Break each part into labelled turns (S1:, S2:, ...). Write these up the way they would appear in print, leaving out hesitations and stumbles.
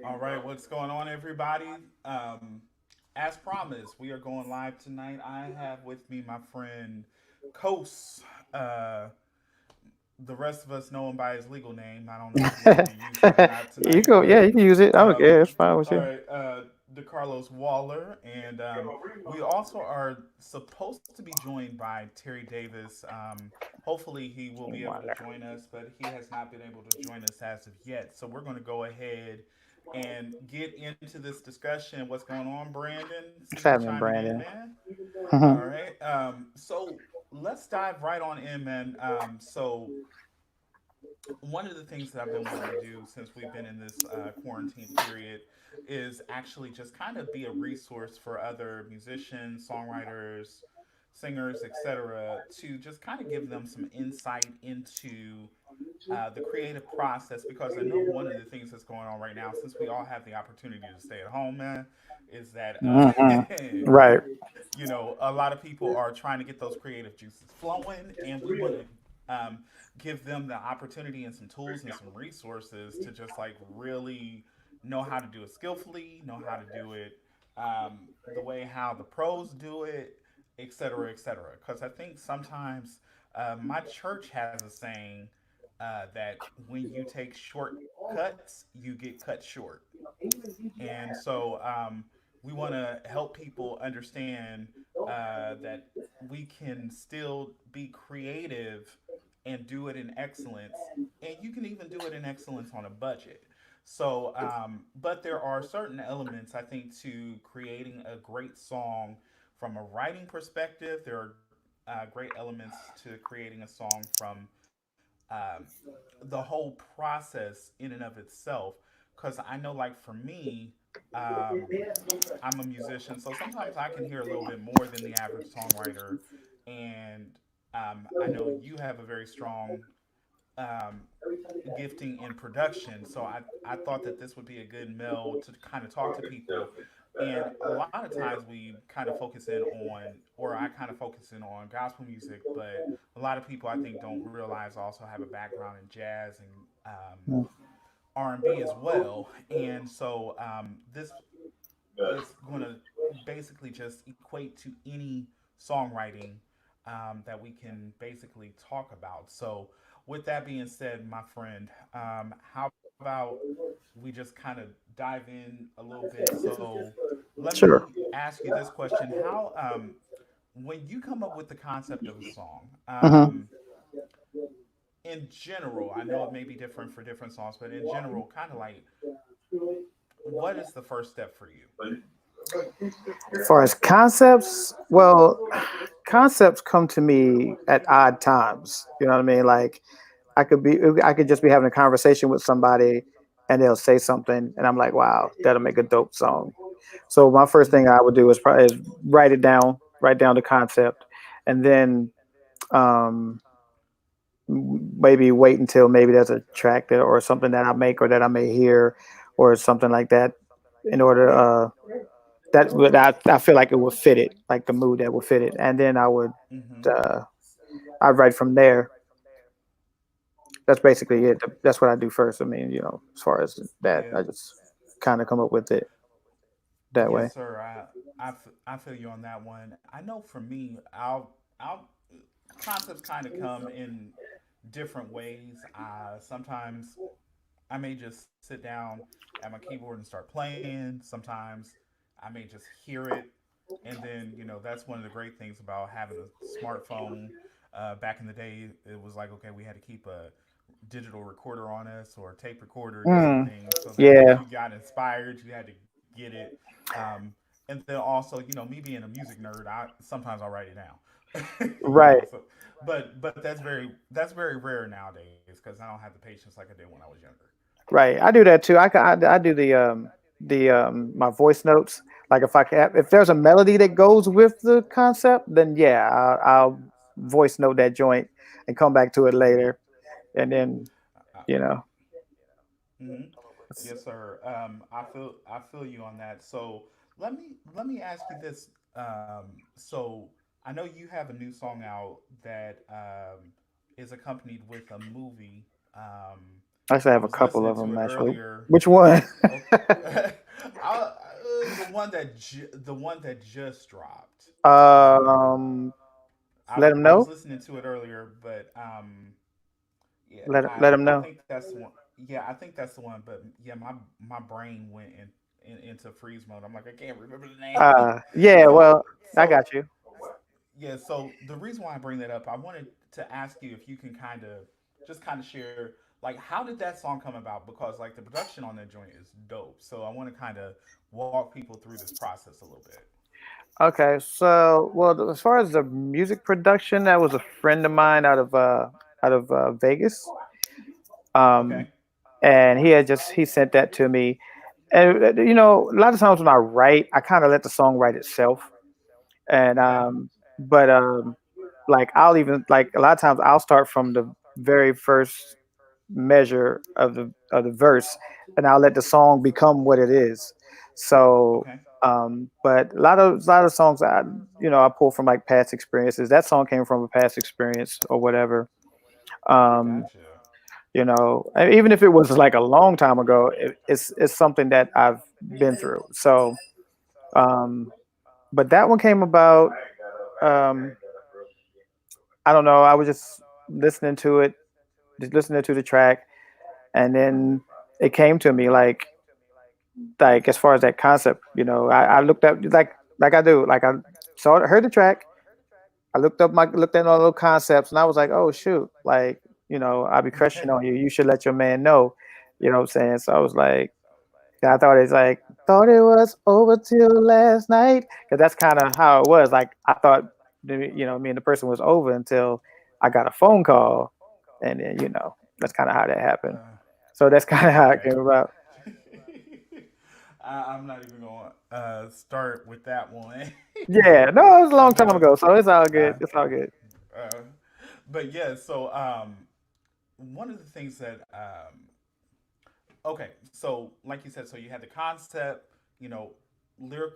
S1: All right, what's going on, everybody? As promised, we are going live tonight. I have with me my friend Kos. Uh, the rest of us know him by his legal name. I don't know if you want to use that or not
S2: You
S1: tonight,
S2: go, yeah,
S1: but
S2: you can use it. I don't
S1: um,
S2: care. It's fine with
S1: all
S2: you.
S1: right, DeCarlos Waller, and we also are supposed to be joined by Terry Davis. Hopefully, he will be able to join us, but he has not been able to join us as of yet. So we're going to go ahead and get into this discussion. What's going on, Brandon? See
S2: What's
S1: you
S2: happening,
S1: chiming in,
S2: Brandon?
S1: man. All
S2: Mhm.
S1: right. So let's dive right on in, man. So one of the things that I've been wanting to do since we've been in this quarantine period is actually just kind of be a resource for other musicians, songwriters, singers, etc., to just kind of give them some insight into the creative process. Because I know one of the things that's going on right now, since we all have the opportunity to stay at home, man, is that
S2: Mhm. Right.
S1: a lot of people are trying to get those creative juices flowing, and we want to give them the opportunity and some tools and some resources to just like really know how to do it skillfully, know how to do it the way how the pros do it, et cetera, et cetera. Because I think sometimes my church has a saying that when you take shortcuts, you get cut short. And so we want to help people understand that we can still be creative and do it in excellence. And you can even do it in excellence on a budget. So, but there are certain elements, I think, to creating a great song from a writing perspective. There are great elements to creating a song from um, the whole process in and of itself. Because I know, like, for me, um, I'm a musician, so sometimes I can hear a little bit more than the average songwriter. And I know you have a very strong um, gifting in production. So I thought that this would be a good meld to kind of talk to people. And a lot of times we kind of focus in on, or I kind of focus in on gospel music, but a lot of people I think don't realize also have a background in jazz and R&B as well. And so this is going to basically just equate to any songwriting that we can basically talk about. So, with that being said, my friend, how about we just kind of dive in a little bit? So, let me
S2: Sure.
S1: ask you this question: How, when you come up with the concept of a song,
S2: Hmm.
S1: in general, I know it may be different for different songs, but in general, kind of like, what is the first step for you?
S2: As far as concepts, well, concepts come to me at odd times. You know what I mean? Like I could just be having a conversation with somebody, and they'll say something, and I'm like, wow, that'll make a dope song. So my first thing I
S1: Mm-hmm.
S2: would do is probably is write down the concept, and then um, maybe wait until maybe there's a track that or something that I make or that I may hear or something like that in order I feel like it would fit it, like the mood that would fit it, and then
S1: Mm-hmm.
S2: uh, I'd write from there. That's basically it. That's what I do first. I mean, as far as that,
S1: Yeah.
S2: I just kind of come up with it that way.
S1: Yes, sir. I feel you on that one. I know for me, I'll concepts kind of come in different ways. Sometimes I may just sit down at my keyboard and start playing. Sometimes I may just hear it, and then that's one of the great things about having a smartphone. Back in the day, it was like, okay, we had to keep a digital recorder on us or a tape recorder, different
S2: Mm,
S1: things, so that if
S2: yeah,
S1: you got inspired, you had to get it. And then also, me being a music nerd, I sometimes I'll write it down.
S2: right,
S1: So, but that's very rare nowadays because I don't have the patience like I did when I was younger.
S2: right. I do that too. I do the my voice notes. Like if there's a melody that goes with the concept, then yeah, I'll voice note that joint and come back to it
S1: Mm-hmm.
S2: later, and then you know.
S1: Mm-hmm. Yes, sir. I feel you on that. So let me ask you this. So I know you have a new song out that is accompanied with a movie.
S2: Actually, I
S1: I
S2: have a
S1: was
S2: couple
S1: listening
S2: of
S1: to
S2: them
S1: it
S2: actually.
S1: earlier.
S2: Which one?
S1: The one that just dropped.
S2: um, let him
S1: I was
S2: know.
S1: listening to it earlier, but yeah,
S2: Let him
S1: I
S2: know.
S1: think that's the one. Yeah, I think that's the one. But yeah, my brain went into freeze mode. I'm like, I can't remember the name.
S2: Yeah.
S1: so
S2: Well, I
S1: so
S2: got you.
S1: yeah. So the reason why I bring that up, I wanted to ask you if you can kind of share, like, how did that song come about? Because like the production on that joint is dope. So I want to kind of walk people through this process a little bit.
S2: Okay. So, well, as far as the music production, that was a friend of mine out of Vegas.
S1: Okay.
S2: Um, and he sent that to me. And you know, a lot of times when I write, I kind of let the song write itself. And
S1: Okay.
S2: but like I'll even like a lot of times I'll start from the very first measure of the verse, and I'll let the song become what it is. So,
S1: Okay.
S2: but a lot of songs I pull from like past experiences. That song came from a past experience or whatever. Um,
S1: Gotcha.
S2: and even if it was like a long time ago, it's something that I've been through. So, um, but that one came about. Um, I don't know. I was just listening to it, just listening to the track, and then it came to me like as far as that concept. I looked up like I do. Like I heard the track. I looked at all those concepts, and I was like, oh shoot, like I'll be crushing on you. You should let your man know. You know what I'm saying? So I was like, I thought it was over till last night, because that's kind of how it was. Like I thought, me and the person was over until I got a phone call, and then that's kind of how that happened.
S1: Uh,
S2: So that's kind of how it
S1: okay.
S2: came about.
S1: I'm not even going to start with that one.
S2: Yeah, no, it was a
S1: I
S2: long time
S1: know.
S2: ago, so it's all
S1: Uh,
S2: good. It's all good.
S1: uh, but yeah, so one of the things that okay, so like you said, so you had the concept, you know, lyric.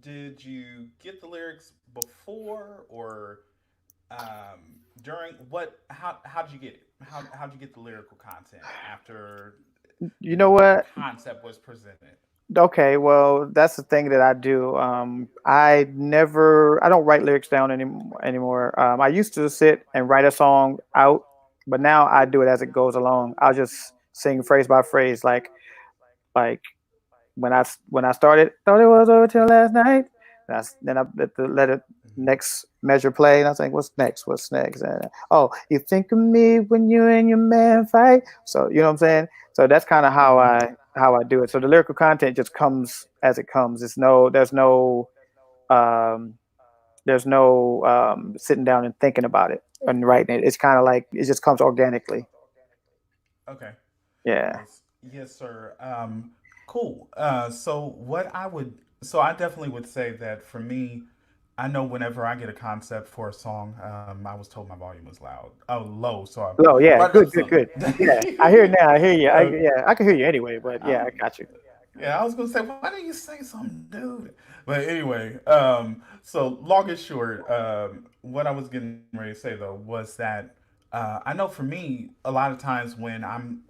S1: Did you get the lyrics before or during? What? How did you get it? How'd you get the lyrical content after
S2: You know
S1: the
S2: what?
S1: concept was presented?
S2: Okay, well, that's the thing that I do. I don't write lyrics down anymore. I used to sit and write a song out, but now I do it as it goes along. I'll just sing phrase by phrase, like when I started, thought it was over till last night. Then I let it next measure play, and I was like, what's next? What's next? And oh, you think of me when you and your man fight. So you know what I'm saying. So that's kind of
S1: Mm-hmm.
S2: how I do it. So the lyrical content just comes as it comes. Um, there's no sitting down and thinking about it and writing it. It's kind of like it just comes organically.
S1: Okay.
S2: Yeah.
S1: Yes, sir. Cool. So what I would, so I definitely would say that for me, I know whenever I get a concept for a song, I was told my volume was low, so I'm
S2: Oh yeah,
S1: brought it up
S2: good, good,
S1: some.
S2: good. Yeah, I hear it now. I hear you.
S1: uh,
S2: Yeah, I can hear you anyway. But yeah, I
S1: I'm,
S2: got you.
S1: yeah, I was gonna say, why didn't you say something, dude? But anyway, so long and short, what I was getting ready to say though was that I know for me, a lot of times when I'm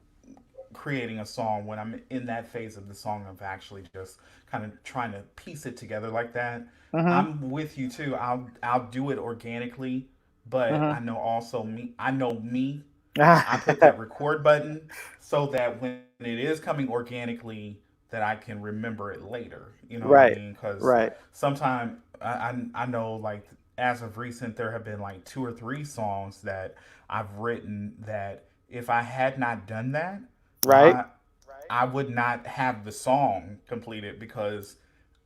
S1: creating a song, when I'm in that phase of the song of actually just kind of trying to piece it together like that,
S2: Mhm.
S1: I'm with you too. I'll do it organically, but
S2: Mhm.
S1: I know me. I put that record button so that when it is coming organically, that I can remember it later. You know what I
S2: Right.
S1: mean? Because
S2: Right.
S1: sometimes I know, like, as of recent, there have been like two or three songs that I've written that if I had not done that,
S2: Right.
S1: my I would not have the song completed because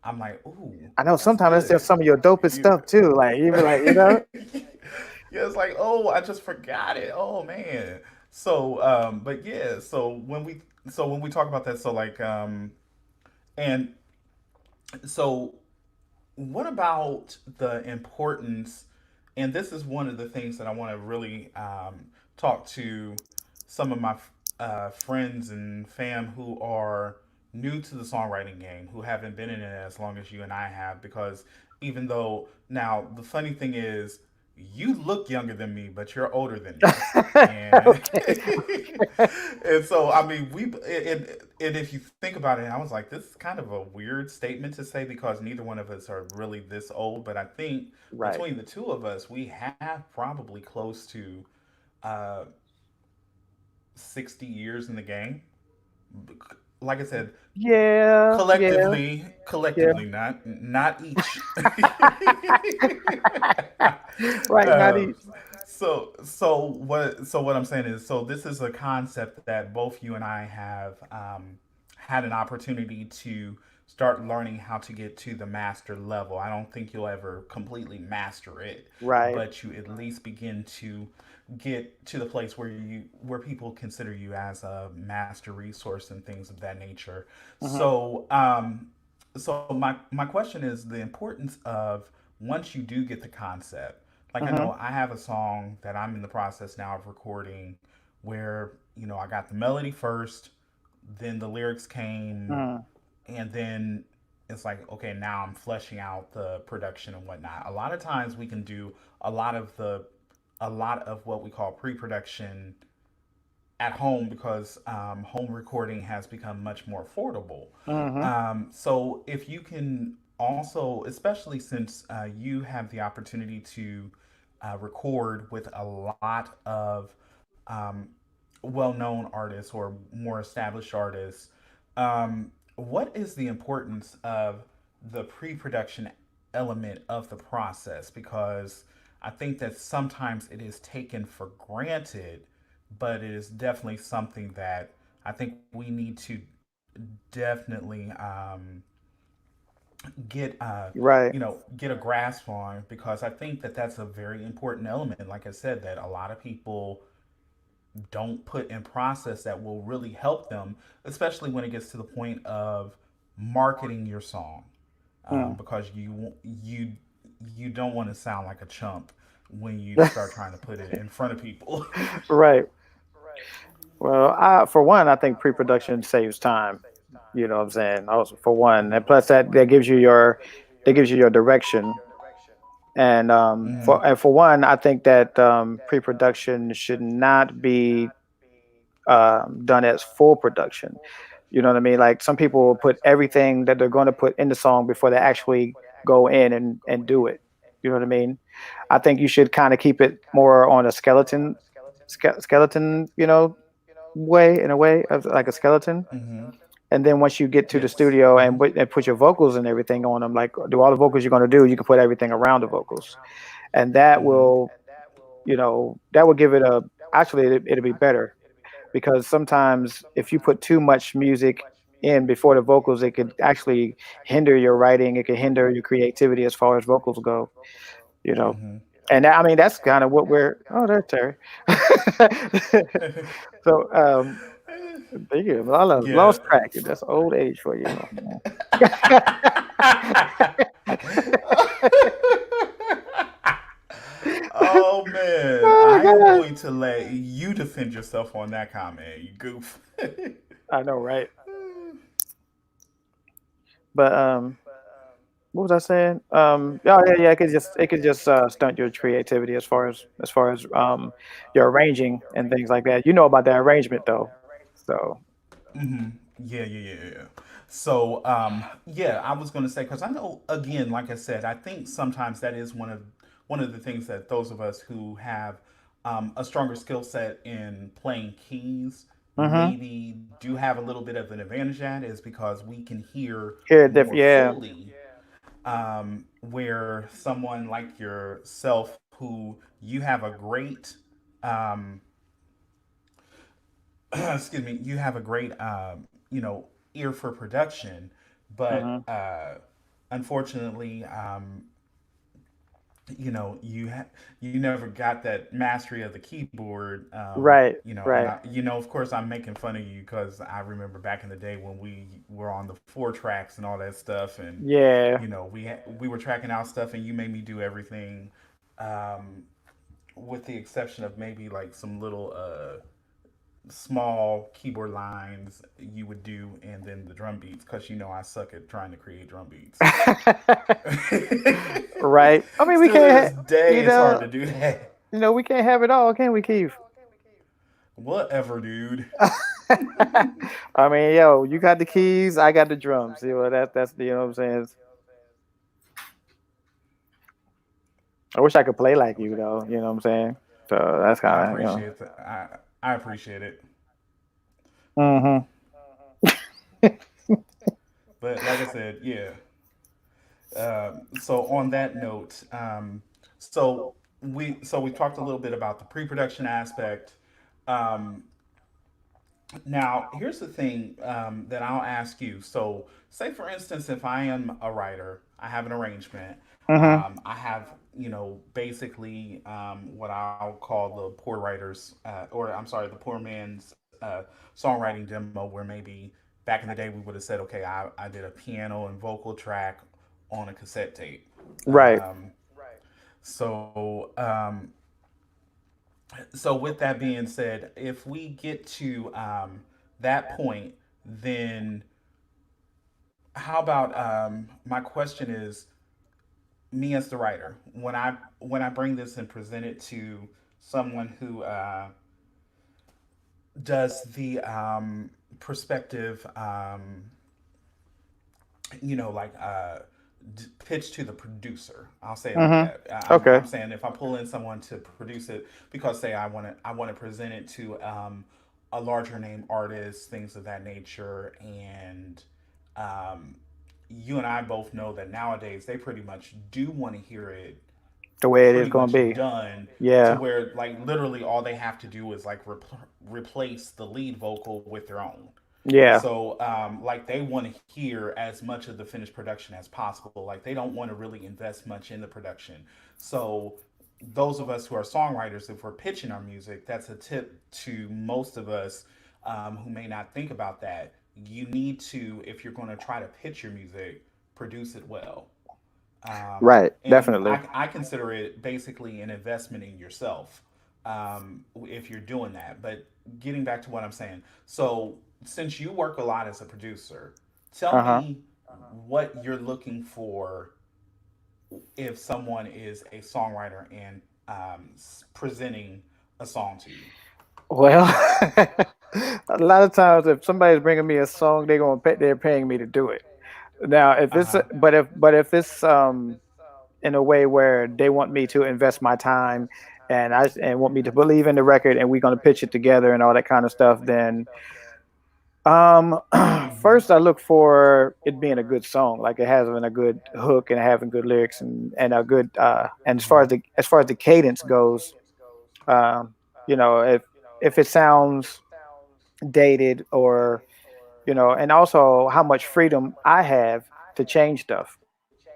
S1: I'm like, ooh,
S2: I know
S1: that's
S2: sometimes it's just
S1: good.
S2: some of your dopest
S1: You,
S2: stuff too. Like you be like,
S1: yeah, it's like, oh, I just forgot it. Oh man. So, but yeah, so when we talk about that, so like, and so what about the importance? And this is one of the things that I want to really talk to some of my friends and fam who are new to the songwriting game, who haven't been in it as long as you and I have. Because even though now the funny thing is, you look younger than me, but you're older than me. and
S2: Okay.
S1: and so I mean and if you think about it, I was like, this is kind of a weird statement to say because neither one of us are really this old, but I think
S2: Right.
S1: between the two of us, we have probably close to uh, 60 years in the game. Like I said,
S2: Yeah. Yeah. Yeah.
S1: collectively, not each.
S2: Right. Not
S1: um,
S2: each.
S1: so what I'm saying is, so this is a concept that both you and I have had an opportunity to start learning how to get to the master level. I don't think you'll ever completely master it,
S2: Right.
S1: but you at least begin to get to the place where people consider you as a master resource and things of that nature.
S2: Hmm.
S1: So my question is the importance of once you do get the concept. Like I
S2: Hmm.
S1: know I have a song that I'm in the process now of recording where, I got the melody first, then the lyrics came,
S2: Hmm.
S1: and then it's like, okay, now I'm fleshing out the production and whatnot. A lot of times we can do a lot of the a lot of what we call pre-production at home because home recording has become much more affordable.
S2: Hmm.
S1: So if you can also, especially since you have the opportunity to record with a lot of well-known artists or more established artists, what is the importance of the pre-production element of the process? Because I think that sometimes it is taken for granted, but it is definitely something that I think we need to definitely get
S2: Right.
S1: get a grasp on, because I think that that's a very important element. Like I said, that a lot of people don't put in process that will really help them, especially when it gets to the point of marketing your song,
S2: Mm.
S1: because you don't want to sound like a chump when you start trying to put it in front of people.
S2: Right. Well, for one, I think pre-production saves time. You know what I'm saying? Also, for one, and plus that gives you your direction. And
S1: Hmm.
S2: for one, I think that pre-production should not be done as full production. You know what I mean? Like some people will put everything that they're going to put in the song before they actually go in and do it. You know what I mean? I think you should kind of keep it more on a skeleton, way in a way of like a skeleton.
S1: Hmm.
S2: And then once you get to the
S1: Yes.
S2: studio
S1: Hmm.
S2: and put your vocals and everything on them, like do all the vocals you're going to do, you can put everything around the vocals, and
S1: Hmm.
S2: that will give it a actually it'll be better because sometimes if you put too much music in before the vocals, it could actually hinder your writing. It could hinder your creativity as far as vocals go. You know,
S1: Hmm.
S2: and I mean that's kind of what we're. Oh, there's Terry. So there you go. I
S1: Yeah.
S2: lost track. That's old age for you.
S1: Oh man,
S2: Oh
S1: I am
S2: God.
S1: going to let you defend yourself on that comment, you goof.
S2: I know, right? But what was I saying? Oh yeah, yeah. It could just stunt your creativity as far as your arranging and things like that. You know about the arrangement though, so
S1: Hmm. Yeah, yeah, yeah, yeah. So, yeah, I was going to say, because I know, again, like I said, I think sometimes that is one of the things that those of us who have a stronger skill set in playing keys
S2: mm-hmm.
S1: maybe do have a little bit of an advantage at, is because we can hear
S2: Hear
S1: more
S2: different. Yeah.
S1: fully, where someone like yourself, who you have a great um, excuse me, you have a great ear for production, but
S2: Mm-hmm.
S1: unfortunately, you never got that mastery of the keyboard.
S2: Right.
S1: And
S2: Right.
S1: of course, I'm making fun of you because I remember back in the day when we were on the 4 tracks and all that stuff, and
S2: Yeah.
S1: we were tracking out stuff, and you made me do everything, um, with the exception of maybe like some little small keyboard lines you would do, and then the drum beats, because I suck at trying to create drum beats.
S2: Right. I mean, we
S1: Still to
S2: can't.
S1: this day,
S2: You
S1: it's hard
S2: know.
S1: to do that.
S2: We can't have it all, can we, Keith?
S1: Whatever, dude.
S2: I mean, yo, you got the keys, I got the drums. You know, that's you know what I'm saying. I wish I could play like you though. You know what I'm saying. So that's
S1: I
S2: kind of
S1: appreciate that. I appreciate it.
S2: hmm
S1: But like I said, yeah. So on that note, we talked a little bit about the pre-production aspect. Um, Now, here's the thing that I'll ask you. So, say for instance, if I am a writer, I have an arrangement.
S2: hmm
S1: I have, basically what I'll call the poor writers, or I'm sorry, the poor man's songwriting demo, where maybe back in the day we would have said, okay, I did a piano and vocal track on a cassette tape.
S2: Right.
S1: So, so with that being said, if we get to that point, then how about my question is, me as the writer, when I bring this and present it to someone who does the perspective, like pitch to the producer. I'll say it like
S2: hmm
S1: that.
S2: Okay.
S1: I'm saying if I pull in someone to produce it, because say I want to present it to a larger name artist, things of that nature, and um, you and I both know that nowadays they pretty much do want to hear it
S2: The way it is
S1: pretty
S2: going
S1: much
S2: to be.
S1: done to
S2: Yeah.
S1: where like literally all they have to do is like replace the lead vocal with their own.
S2: Yeah.
S1: So, like, they want to hear as much of the finished production as possible. Like, they don't want to really invest much in the production. So, those of us who are songwriters, if we're pitching our music, that's a tip to most of us who may not think about that. You need to, if you're going to try to pitch your music, produce it well.
S2: Right.
S1: And
S2: Definitely.
S1: I consider it basically an investment in yourself if you're doing that. But getting back to what I'm saying, so since you work a lot as a producer, tell
S2: Uh huh.
S1: me what you're looking for if someone is a songwriter and presenting a song to you.
S2: Well, a lot of times if somebody's bringing me a song, they're paying me to do it. Now, if
S1: Uh
S2: it's
S1: huh.
S2: but if it's in a way where they want me to invest my time and want me to believe in the record and we're going to pitch it together and all that kind of stuff, then
S1: Mm-hmm.
S2: first I look for it being a good song, like it having a good hook and having good lyrics and a good and as far as the cadence goes, um, if it sounds dated or and also how much freedom I have to change stuff.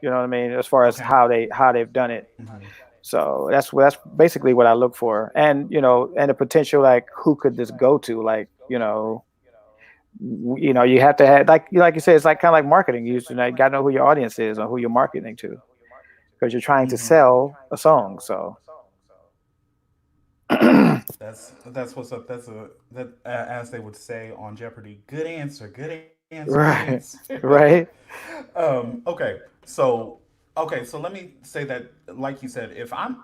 S2: You know what I mean? As far
S1: Okay.
S2: as how they've done it.
S1: Mm-hmm.
S2: So that's basically what I look for, and and the potential, like who could this go to, like you have to have like you said, it's like kind of like marketing. You got to know who your audience is or who you're marketing to because you're trying to
S1: Mm-hmm.
S2: sell a song. So
S1: That's what's up. That's a that as they would say on Jeopardy. Good answer. Good answer. Good
S2: right,
S1: answer.
S2: right,
S1: Okay. So okay. So let me say that, like you said, if I'm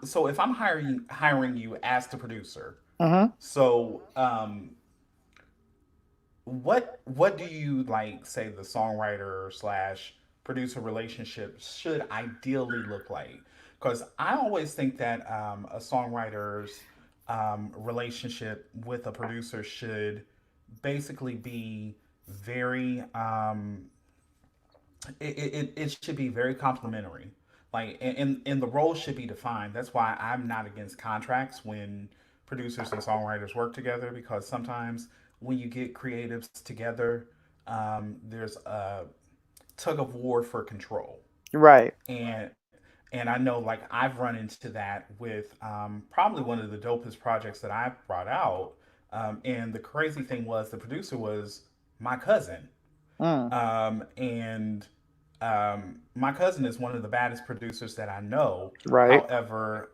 S1: hiring you as the producer,
S2: hmm
S1: so what do you like say the songwriter slash producer relationship should ideally look like? Because I always think that a songwriter's relationship with a producer should basically be very it should be very complimentary, like and the roles should be defined. That's why I'm not against contracts when producers and songwriters work together, because sometimes when you get creatives together, there's a tug of war for control.
S2: right,
S1: And I know, like, I've run into that with probably one of the dopest projects that I've brought out. And the crazy thing was the producer was my cousin.
S2: mm,
S1: And my cousin is one of the baddest producers that I know.
S2: right,
S1: However,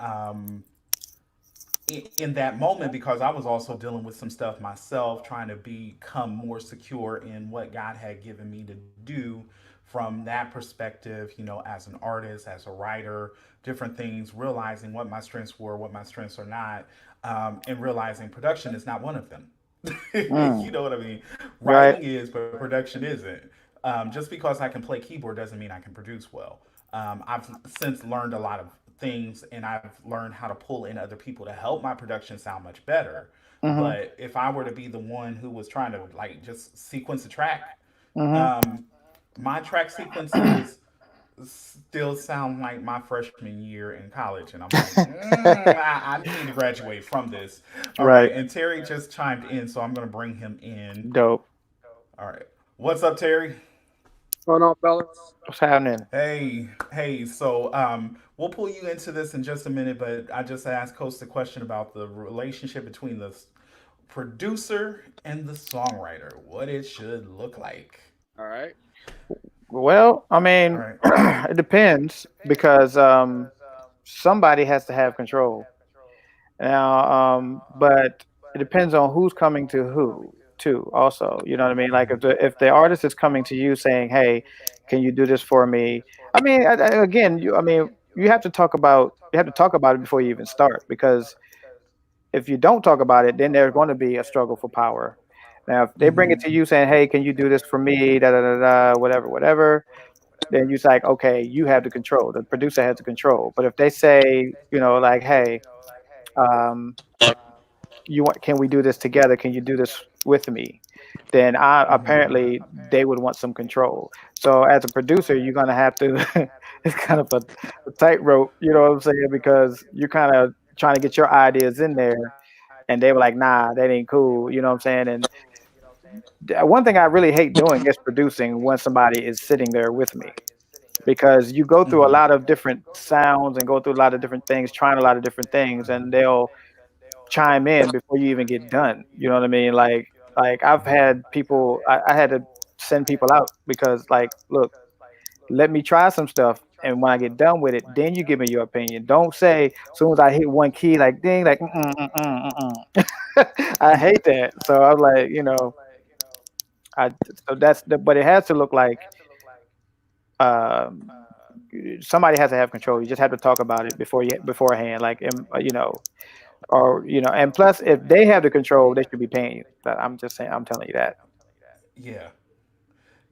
S1: in that moment, because I was also dealing with some stuff myself, trying to become more secure in what God had given me to do from that perspective, as an artist, as a writer, different things, realizing what my strengths were, what my strengths are not. and realizing production is not one of them.
S2: Mm,
S1: You know what I mean?
S2: right.
S1: Writing is, but production isn't. Just because I can play keyboard doesn't mean I can produce well. I've since learned a lot of things, and I've learned how to pull in other people to help my production sound much better.
S2: Mm-hmm.
S1: But if I were to be the one who was trying to like just sequence a track,
S2: Mm-hmm.
S1: um, my track sequences still sound like my freshman year in college, and I'm like, I need to graduate from this. All right,
S2: Right.
S1: and Terry just chimed in, so I'm going to bring him in.
S2: Dope.
S1: All right, what's up, Terry?
S3: What's going on, fellas?
S2: What's happening?
S1: Hey. So we'll pull you into this in just a minute, but I just asked Coach the question about the relationship between the producer and the songwriter, what it should look like.
S3: All right.
S2: Well, I
S1: All
S2: mean,
S1: right.
S2: it depends because somebody has to have control. Now, but it depends on who's coming to who too. Also, you know what I mean. Like if the artist is coming to you saying, "Hey, can you do this for me?" I mean, again, I mean, you have to talk about it before you even start because if you don't talk about it, then there's going to be a struggle for power. Now, if they bring it
S1: Mm-hmm.
S2: to you saying, "Hey, can you do this for me?" Da da da da, whatever, whatever. Then you're like, okay, you have the control. The producer has the control. But if they say, like, "Hey, um, can we do this together? Can you do this with me?" Then apparently they would want some control. So as a producer, you're gonna have to. It's kind of a tightrope, you know what I'm saying? Because you're kind of trying to get your ideas in there, and they were like, "Nah, that ain't cool," you know what I'm saying? And one thing I really hate doing is producing when somebody is sitting there with me because you go through a lot of different sounds and go through a lot of different things, trying a lot of different things, and they'll chime in before you even get done. You know what I mean? Like I've had people, I had to send people out because like, look, let me try some stuff. And when I get done with it, then you give me your opinion. Don't say as soon as I hit one key, like ding, like I hate that. So I was like, I so that's the, but it has to look like um, somebody has to have control. You just have to talk about it beforehand, like or and plus, if they have the control, they should be paying you. I'm just saying, I'm telling you that.
S1: Yeah.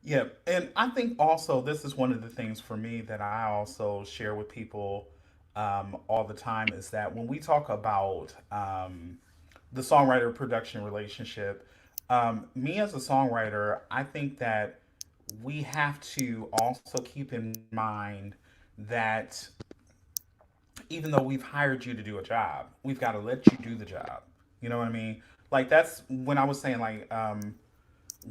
S1: Yeah, and I think also this is one of the things for me that I also share with people all the time is that when we talk about the songwriter production relationship, me as a songwriter, I think that we have to also keep in mind that even though we've hired you to do a job, we've got to let you do the job. You know what I mean? Like that's when I was saying like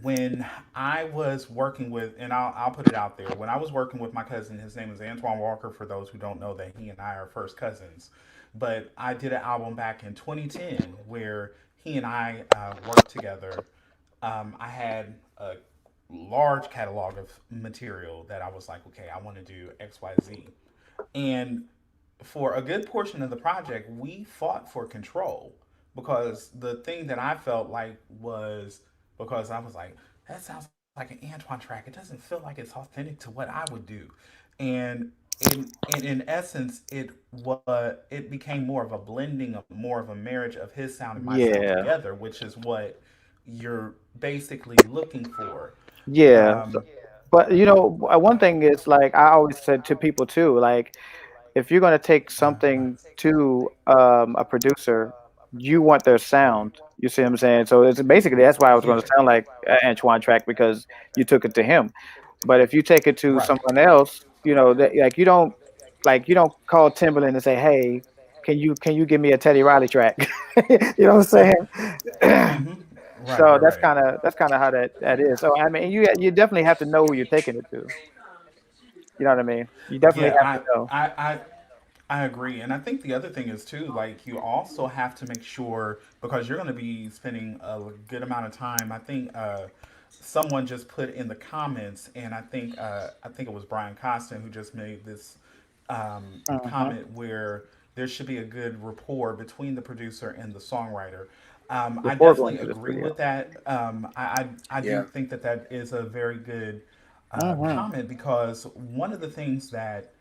S1: when I was working with, and I'll put it out there, when I was working with my cousin, his name is Antoine Walker, for those who don't know that he and I are first cousins. But I did an album back in 2010 where he and I worked together. I had a large catalog of material that I was like, okay, I want to do XYZ. And for a good portion of the project, we fought for control because the thing that I felt like was because I was like, that sounds like an Antoine track. It doesn't feel like it's authentic to what I would do. And in essence, it became more of a blending of more of a marriage of his sound and my sound
S2: Yeah,
S1: together, which is what you're basically looking for.
S2: yeah.
S1: Um,
S2: But one thing is like I always said to people too, like if you're gonna take something to a producer, you want their sound. You see what I'm saying? So it's basically that's why I was
S1: yeah.
S2: gonna sound like Antoine track because you took it to him. But if you take it to
S1: Right.
S2: someone else, that like you don't call Timberland and say, "Hey, can you give me a Teddy Riley track?" You know what I'm saying?
S1: Mm-hmm. Right,
S2: So
S1: right,
S2: that's
S1: right.
S2: kind of that's kind of how that is. So I mean, you definitely have to know who you're taking it to. You know what I mean? You definitely
S1: Yeah,
S2: have to know.
S1: I agree. And I think the other thing is too, like you also have to make sure because you're going to be spending a good amount of time. I think someone just put in the comments, and I think it was Brian Costin who just made this
S2: Hmm.
S1: comment where there should be a good rapport between the producer and the songwriter. I
S2: Before going
S1: definitely
S2: to the
S1: agree
S2: studio.
S1: with that. I do
S3: Yeah.
S1: think that that is a very good
S2: Hmm.
S1: comment because one of the things that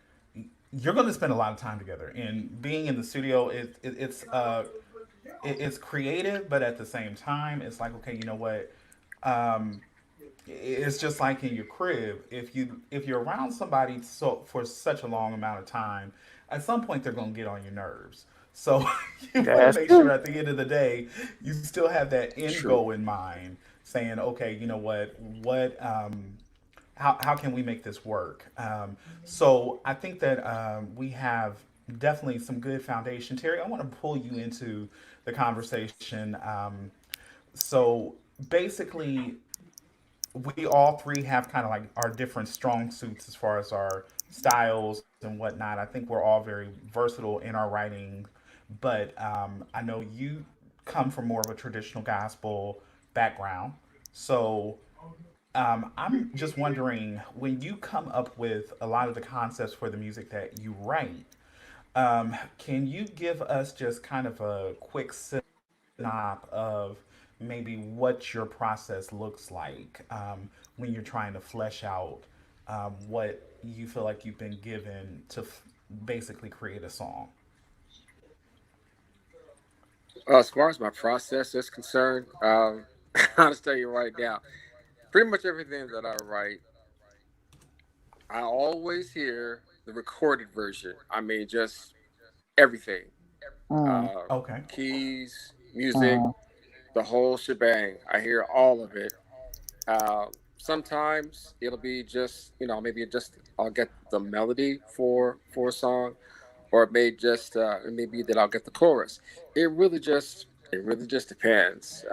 S1: you're going to spend a lot of time together and being in the studio it's it's creative, but at the same time, it's like, okay, you know what? Um, it's just like in your crib. If you're around somebody so for such a long amount of time, at some point they're gonna get on your nerves. So you want to
S2: That's
S1: make sure
S2: true.
S1: at the end of the day you still have that end
S3: True.
S1: goal in mind, saying, okay, you know what, how can we make this work? So I think that we have definitely some good foundation. Terry, I want to pull you into the conversation. So basically, we all three have kind of like our different strong suits as far as our styles and whatnot. I think we're all very versatile in our writing, but I know you come from more of a traditional gospel background. So I'm just wondering when you come up with a lot of the concepts for the music that you write, can you give us just kind of a quick synop of maybe what your process looks like when you're trying to flesh out what you feel like you've been given to basically create a song?
S3: As far as my process is concerned, I'll just tell you right now, pretty much everything that I write, I always hear the recorded version. I mean, just everything,
S2: Mm,
S3: uh,
S1: Okay.
S3: keys, music,
S2: mm,
S3: the whole shebang. I hear all of it. Sometimes it'll be just, maybe just I'll get the melody for a song, or it may just it may be that I'll get the chorus. It really just depends.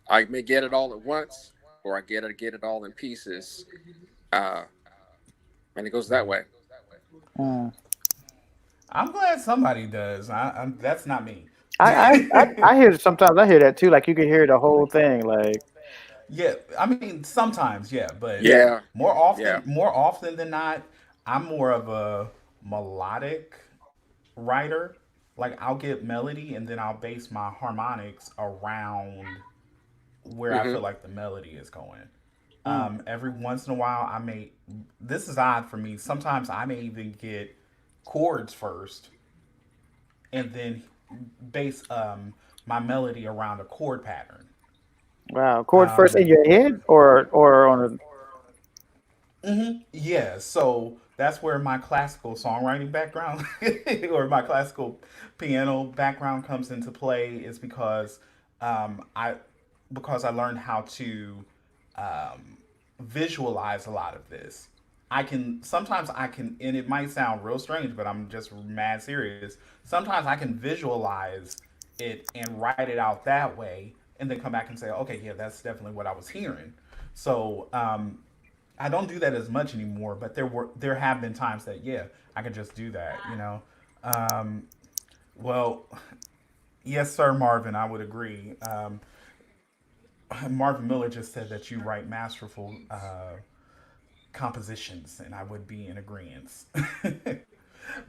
S3: I may get it all at once, or I get it all in pieces, uh, and it goes that way.
S2: mm.
S1: I'm glad somebody does. That's not me.
S2: I hear sometimes I hear that too. Like you can hear the whole thing. Like
S1: Yeah, I mean sometimes, yeah, but
S3: Yeah,
S1: more
S3: yeah.
S1: more often than not, I'm more of a melodic writer. Like I'll get melody and then I'll base my harmonics around where I
S3: Hmm.
S1: feel like the melody is going.
S2: mm,
S1: Every once in a while, I may. This is odd for me. Sometimes I may even get chords first, and then base my melody around a chord pattern.
S2: wow, chord first in
S1: Um,
S2: your head or on a
S1: Yeah, so that's where my classical songwriting background or my classical piano background comes into play is I because I learned how to um, visualize a lot of this. I can sometimes I can and it might sound real strange, but I'm just mad serious. Sometimes I can visualize it and write it out that way and then come back and say, okay, yeah, that's definitely what I was hearing. So I don't do that as much anymore, but there have been times that yeah, I could just do that, you know. Um, well, yes, sir, Marvin, I would agree. Marvin Miller just said that you write masterful compositions, and I would be in agreement.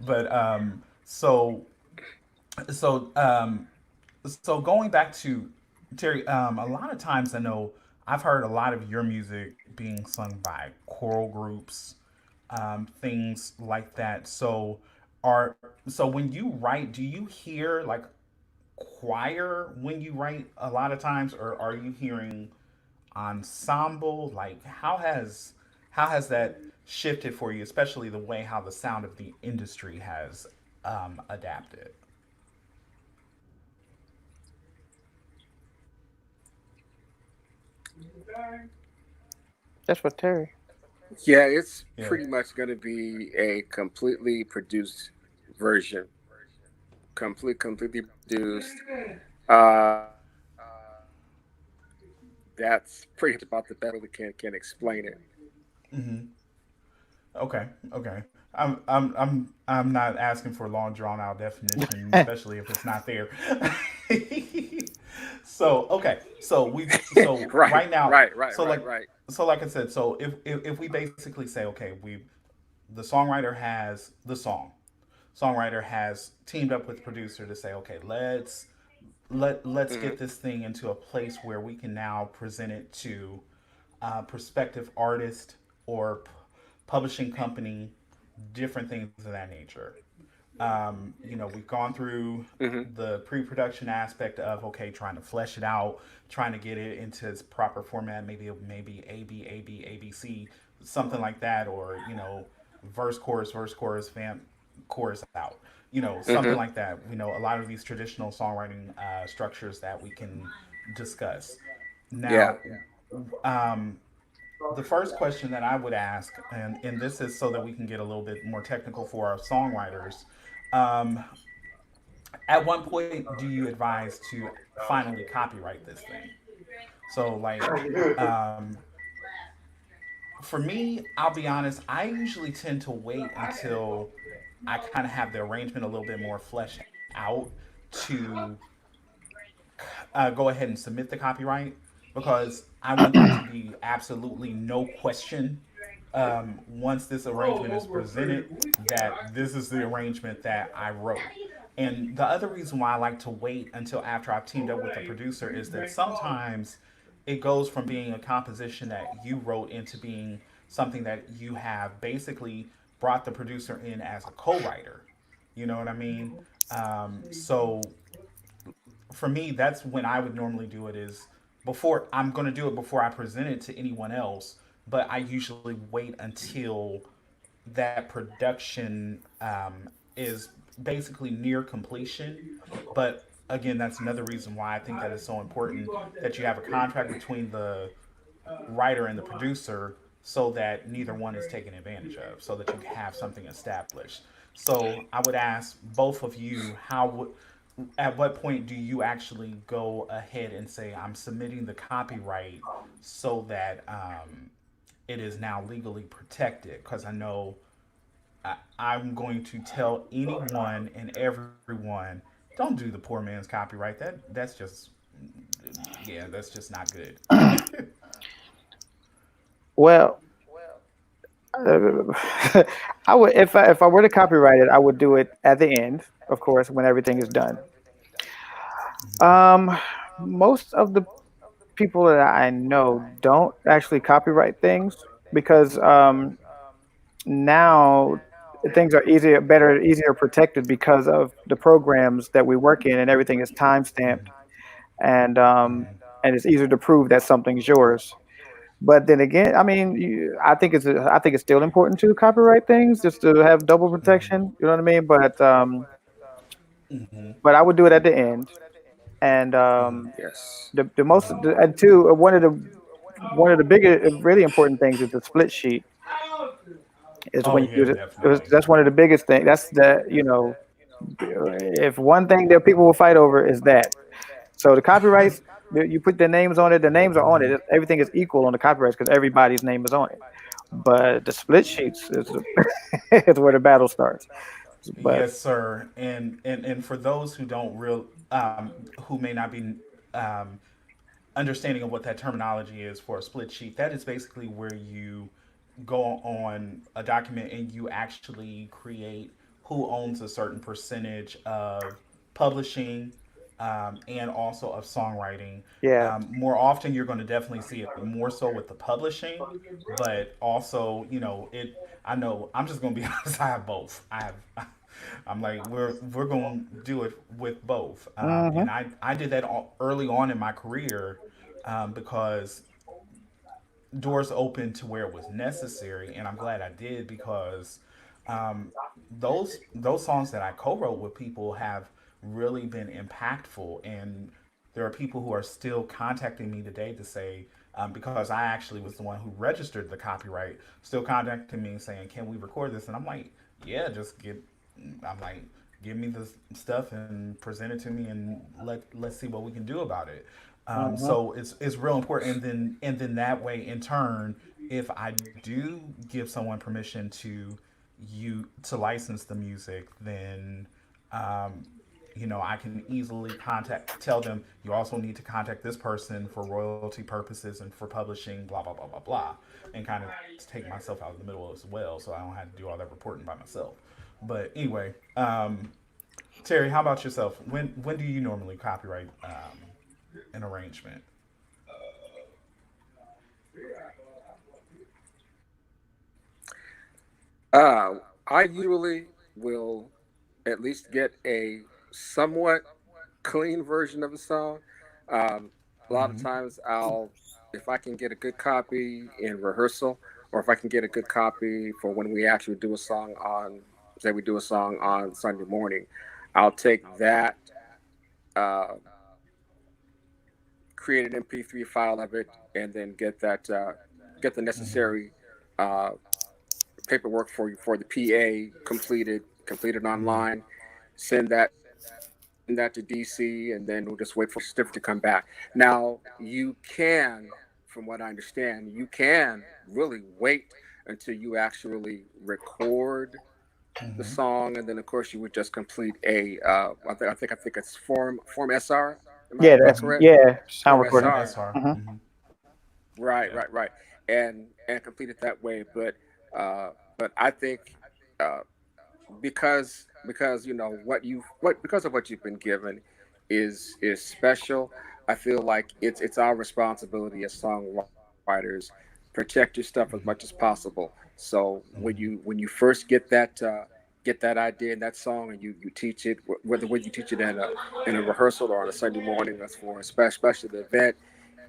S1: but so so going back to Terry, a lot of times I know I've heard a lot of your music being sung by choral groups, things like that. Are so when you write, do you hear like choir when you write a lot of times, or are you hearing ensemble? Like how has that shifted for you, especially the way how the sound of the industry has adapted?
S2: that's what Terry.
S3: Yeah, it's
S1: Yeah.
S3: pretty much going to be a completely produced version, completely produced. Uh, that's pretty much about the best I really can explain it.
S1: Mm-hmm. Okay, okay. I'm not asking for a long drawn out definition, especially if it's not there. So okay, so
S3: Right,
S1: right now,
S3: right, right,
S1: so
S3: right,
S1: like
S3: right.
S1: so like I said, so if we basically say okay, we the songwriter has the song, songwriter has teamed up with the producer to say okay, let's
S3: Hmm.
S1: get this thing into a place where we can now present it to prospective artist or publishing company, different things of that nature. We've gone through
S3: Hmm.
S1: the pre-production aspect of okay, trying to flesh it out, trying to get it into its proper format, maybe ABC, something like that, or verse chorus chorus out, something
S3: Hmm.
S1: like that. A lot of these traditional songwriting structures that we can discuss
S3: Yeah.
S1: now. Um, the first question that I would ask, and this is so that we can get a little bit more technical for our songwriters. Um, at one point, do you advise to finally copyright this thing? So, like, um, for me, I'll be honest, I usually tend to wait until I kind of have the arrangement a little bit more fleshed out to go ahead and submit the copyright because I want there to be absolutely no question once this arrangement is presented that this is the arrangement that I wrote. And the other reason why I like to wait until after I've teamed up with the producer is that sometimes it goes from being a composition that you wrote into being something that you have basically brought the producer in as a co-writer. You know what I mean? So for me, that's when I would normally do it is before I'm going to do it before I present it to anyone else. But I usually wait until that production is basically near completion. But again, that's another reason why I think that it's so important that you have a contract between the writer and the producer so that neither one is taken advantage of, so that you have something established. So I would ask both of you, at what point do you actually go ahead and say, I'm submitting the copyright so that it is now legally protected? Because I know I'm going to tell anyone and everyone, don't do the poor man's copyright. That's just, yeah, that's just not good.
S2: Well, I would if I were to copyright it, I would do it at the end, of course, when everything is done. Um, Most of the people that I know don't actually copyright things because now things are easier, better, easier protected because of the programs that we work in, and everything is time stamped, and um, and it's easier to prove that something's yours. But then again, I mean, I think it's still important to copyright things just to have double protection. You know what I mean?
S1: Mm-hmm.
S2: But I would do it at the end, and
S3: Yes.
S2: the most and two one of the bigger really important things is the split sheet is
S1: Oh
S2: when you
S1: yeah,
S2: use it.
S1: definitely.
S2: That's one of the biggest things. That's the if one thing that people will fight over is that. So the copyrights, you put the names on it. The names are on it. Everything is equal on the copyrights because everybody's name is on it. But the split sheets is is where the battle starts. But
S1: Yes, sir. And for those who don't real who may not be um, understanding of what that terminology is for a split sheet, that is basically where you go on a document and you actually create who owns a certain percentage of publishing and also of songwriting.
S2: yeah,
S1: More often, you're going to definitely see it more so with the publishing, but also, I know I'm just going to be honest. I have both. I'm like we're going to do it with both,
S2: hmm
S1: and I did that early on in my career because doors open to where it was necessary, and I'm glad I did because those songs that I co-wrote with people have really been impactful, and there are people who are still contacting me today to say because I actually was the one who registered the copyright, still contacting me saying, "Can we record this?" And I'm like, "Yeah, just get." I'm like, "Give me the stuff and present it to me, and let's see what we can do about it."
S2: hmm
S1: So it's real important, and then that way, in turn, if I do give someone permission to license the music, then um, I can easily tell them you also need to contact this person for royalty purposes and for publishing, blah blah blah blah blah, and kind of take myself out of the middle as well, so I don't have to do all that reporting by myself. But anyway, Terry, how about yourself? When do you normally copyright an arrangement?
S3: Uh, I usually will. at least get a somewhat clean version of a song. A lot of
S1: Mm-hmm.
S3: times if I can get a good copy in rehearsal, or if I can get a good copy for when we actually do a song on, say we do a song on Sunday morning, I'll take that, uh, create an MP3 file of it, and then get the
S1: Mm-hmm.
S3: necessary uh, paperwork for the PA completed
S1: Mm-hmm.
S3: online. Send that to DC, and then we'll just wait for the certificate to come back. Now you can, from what I understand, you can really wait until you actually record the
S1: Mm-hmm.
S3: song, and then of course you would just complete a I think it's form SR.
S2: Yeah,
S3: Am I
S2: that's
S1: Mm-hmm.
S3: correct?
S2: yeah, sound
S3: Form
S2: recording.
S1: Yep.
S3: SR.
S1: SR.
S2: Hmm.
S1: Mm-hmm.
S3: Right,
S1: Yep.
S3: right, right, and complete it that way. But I think, uh, because you know what because of what you've been given is special. I feel like it's our responsibility as songwriters, protect your stuff as much as possible. So when you first get that idea and that song, and you teach it, whether you teach it in a rehearsal or on a Sunday morning, that's for a special event.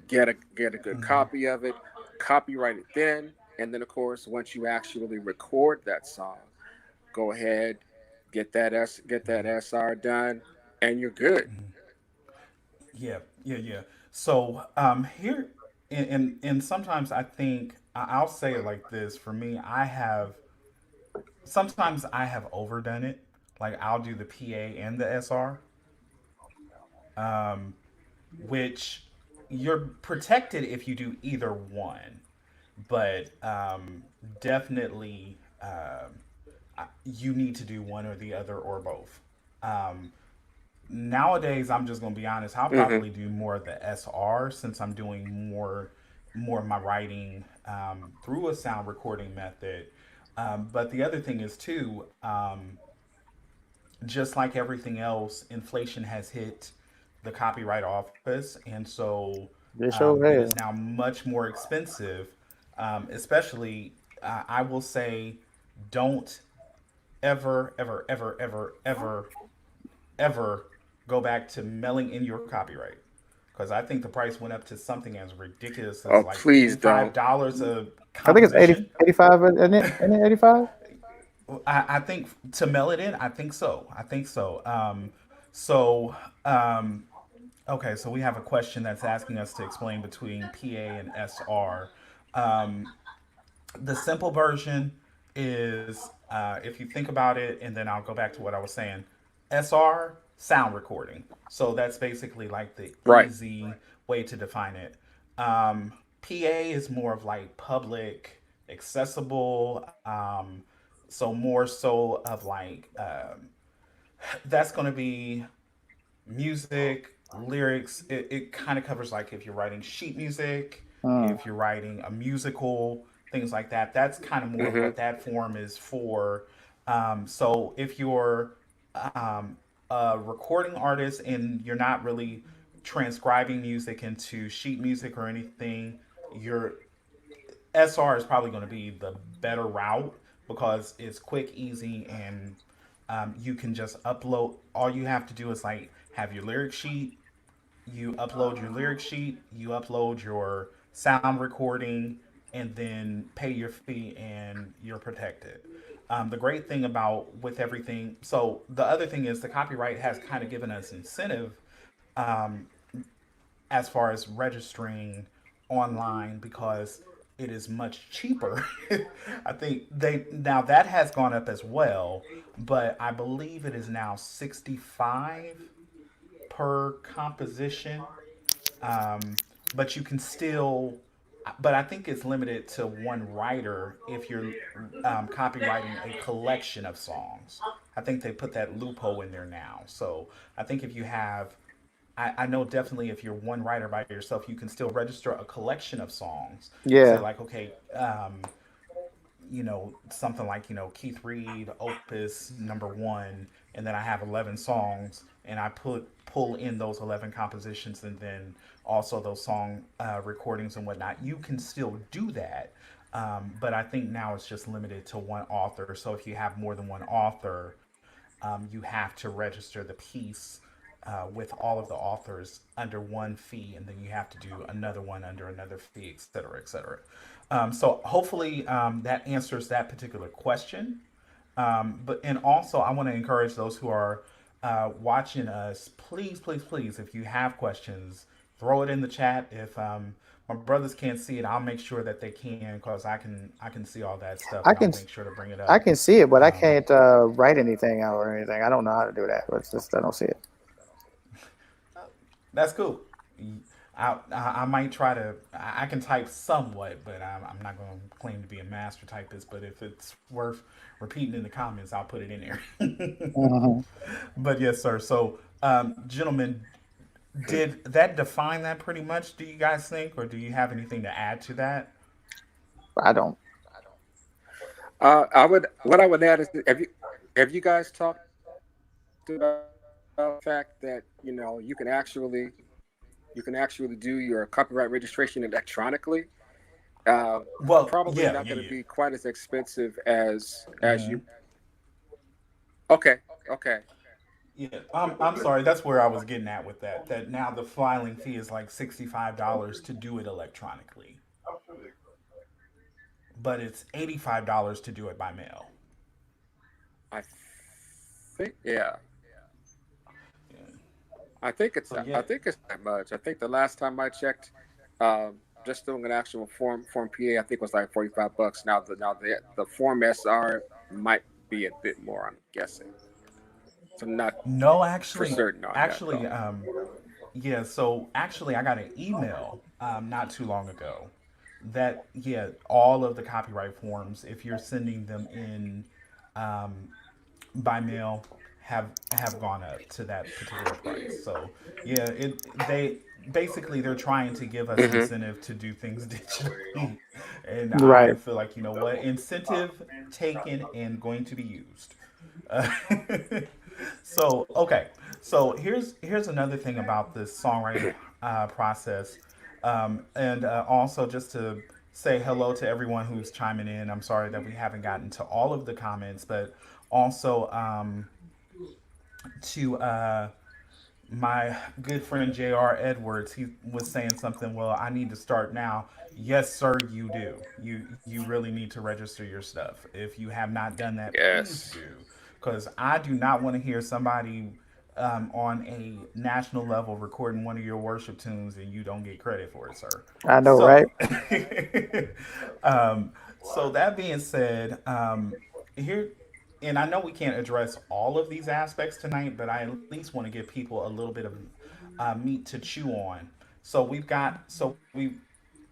S3: Get a good
S1: Mm-hmm.
S3: copy of it, copyright it then of course once you actually record that song, go ahead, get that SR done, and you're good.
S1: Yeah, yeah, yeah. So here, and sometimes I think I'll say it like this. For me, I have sometimes I have overdone it. Like I'll do the PA and the SR, um, which you're protected if you do either one, but definitely you need to do one or the other or both. Um, Nowadays, I'm just gonna be honest. I'll
S3: Hmm.
S1: probably do more of the SR since I'm doing more of my writing through a sound recording method. But the other thing is too, just like everything else, inflation has hit the copyright office, and so
S2: They sure
S1: it is
S2: have.
S1: now much more expensive. Especially, I will say, don't ever ever go back to mailing in your copyright, because I think the price went up to something as ridiculous as
S3: Oh,
S1: like
S3: please don't.
S1: $85 a
S2: I think it's 80,
S1: composition.
S2: 85, isn't it? Isn't it 85?
S1: I think to mail it in, I think so. I think so. So um, okay, so we have a question that's asking us to explain between PA and SR. Um, the simple version is, if you think about it, and then I'll go back to what I was saying. SR, sound recording. So that's basically like the
S3: Right.
S1: easy way to define it. PA is more of like public, accessible. So more so of like, that's going to be music, lyrics. It kind of covers like if you're writing sheet music,
S2: Mm.
S1: if you're writing a musical, things like that. That's kind of more of
S3: Hmm.
S1: what that form is for. So if you're um, a recording artist and you're not really transcribing music into sheet music or anything, your SR is probably going to be the better route because it's quick, easy, and you can just upload. All you have to do is like have your lyric sheet. You upload your lyric sheet. You upload your sound recording, and then pay your fee, and you're protected. The great thing about with everything, so the other thing is the copyright has kind of given us incentive um, as far as registering online because it is much cheaper. I think they now that has gone up as well, but I believe it is now 65 per composition. Um, but you can still, but I think it's limited to one writer if you're copywriting a collection of songs. I think they put that loophole in there now. So I think if you have, I know definitely if you're one writer by yourself, you can still register a collection of songs. Say
S2: Yeah.
S1: like, okay, something like, Keith Reed, Opus #1, and then I have 11 songs, and I pull in those 11 compositions, and then also those song recordings and whatnot. You can still do that, but I think now it's just limited to one author. So if you have more than one author, you have to register the piece with all of the authors under one fee, and then you have to do another one under another fee, et cetera, et cetera. So hopefully that answers that particular question. But and also, I want to encourage those who are watching us. Please, please, please, if you have questions, throw it in the chat. If my brothers can't see it, I'll make sure that they can because I can see all that stuff,
S2: I
S1: and I'll
S2: can
S1: make sure to bring it
S2: I
S1: up.
S2: can see it, but I
S1: Um,
S2: can't write anything out or anything. I don't know how to do that. It's just I don't see it.
S1: that's cool. I might try to. I can type somewhat, but I'm not going to claim to be a master typist. But if it's worth repeating in the comments, I'll put it in there.
S2: Hmm.
S1: But yes, sir. So, gentlemen, did that define that pretty much? Do you guys think, or do you have anything to add to that?
S2: I don't.
S3: I would what I would add is have you guys talked about the fact that you can actually do your copyright registration electronically. Uh,
S1: Well,
S3: Probably
S1: yeah,
S3: not
S1: yeah,
S3: going to
S1: yeah.
S3: be quite as expensive as
S1: Mm-hmm.
S3: you. Okay, okay.
S1: Yeah, I'm sorry. That's where I was getting at with that. That now the filing fee is like $65 to do it electronically, but it's $85 to do it by mail.
S3: I think yeah.
S1: Yeah. So
S3: I
S1: yeah,
S3: think it's that much. I think the last time I checked, just doing an actual form PA, I think was like $45. Now the form SR might be a bit more. I'm guessing. So I'm not
S1: no,
S3: for certain on that
S1: actually,
S3: though.
S1: yeah. So actually, I got an email not too long ago that yeah, all of the copyright forms, if you're sending them in um, by mail, have gone up to that particular price. So yeah, it they basically they're trying to give us
S3: Hmm.
S1: incentive to do things digitally, and I
S2: Right.
S1: feel like you know what incentive taken and going to be used. Uh, so okay, so here's another thing about this songwriting process, and also just to say hello to everyone who's chiming in. I'm sorry that we haven't gotten to all of the comments, but also to my good friend J.R. Edwards, he was saying something. Well, I need to start now. Yes, sir, you do. You really need to register your stuff. If you have not done that, please
S3: Yes.
S1: do, because I do not want to hear somebody on a national level recording one of your worship tunes and you don't get credit for it, sir.
S2: I know, right?
S1: So, um, so that being said, here and I know we can't address all of these aspects tonight, but I at least want to give people a little bit of meat to chew on. So we've got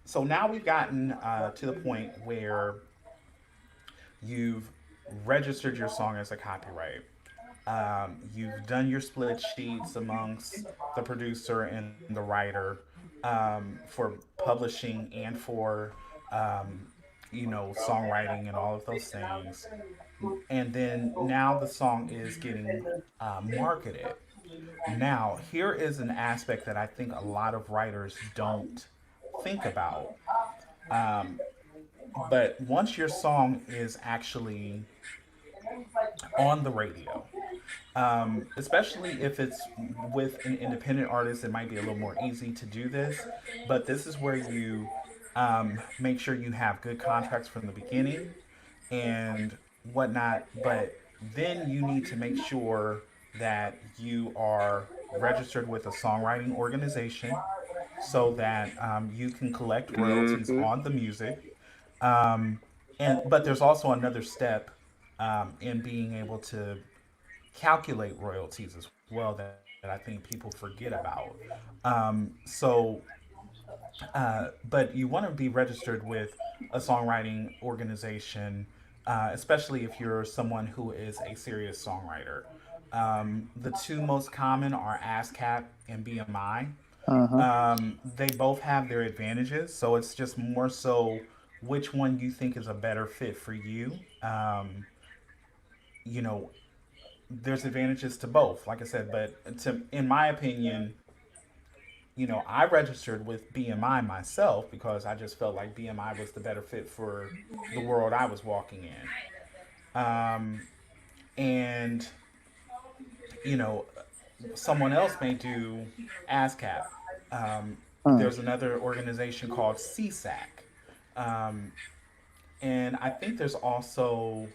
S1: so now we've gotten to the point where you've registered your song as a copyright. You've done your split sheets amongst the producer and the writer for publishing and for um, songwriting and all of those things. And then now the song is getting marketed. Now, here is an aspect that I think a lot of writers don't think about. Um, but once your song is actually on the radio, especially if it's with an independent artist, it might be a little more easy to do this. But this is where you make sure you have good contracts from the beginning and whatnot. But then you need to make sure that you are registered with a songwriting organization so that you can collect royalties
S3: Hmm.
S1: on the music. Um, and but there's also another step in being able to calculate royalties as well that I think people forget about. So but you want to be registered with a songwriting organization, especially if you're someone who is a serious songwriter. The two most common are ASCAP and BMI.
S2: Hmm.
S1: They both have their advantages, so it's just more so which one you think is a better fit for you. You know, there's advantages to both, like I said, but in my opinion, I registered with BMI myself because I just felt like BMI was the better fit for the world I was walking in. And you know, someone else may do ASCAP.
S2: Mm,
S1: There's another organization called CSAC. Um, and I think there's also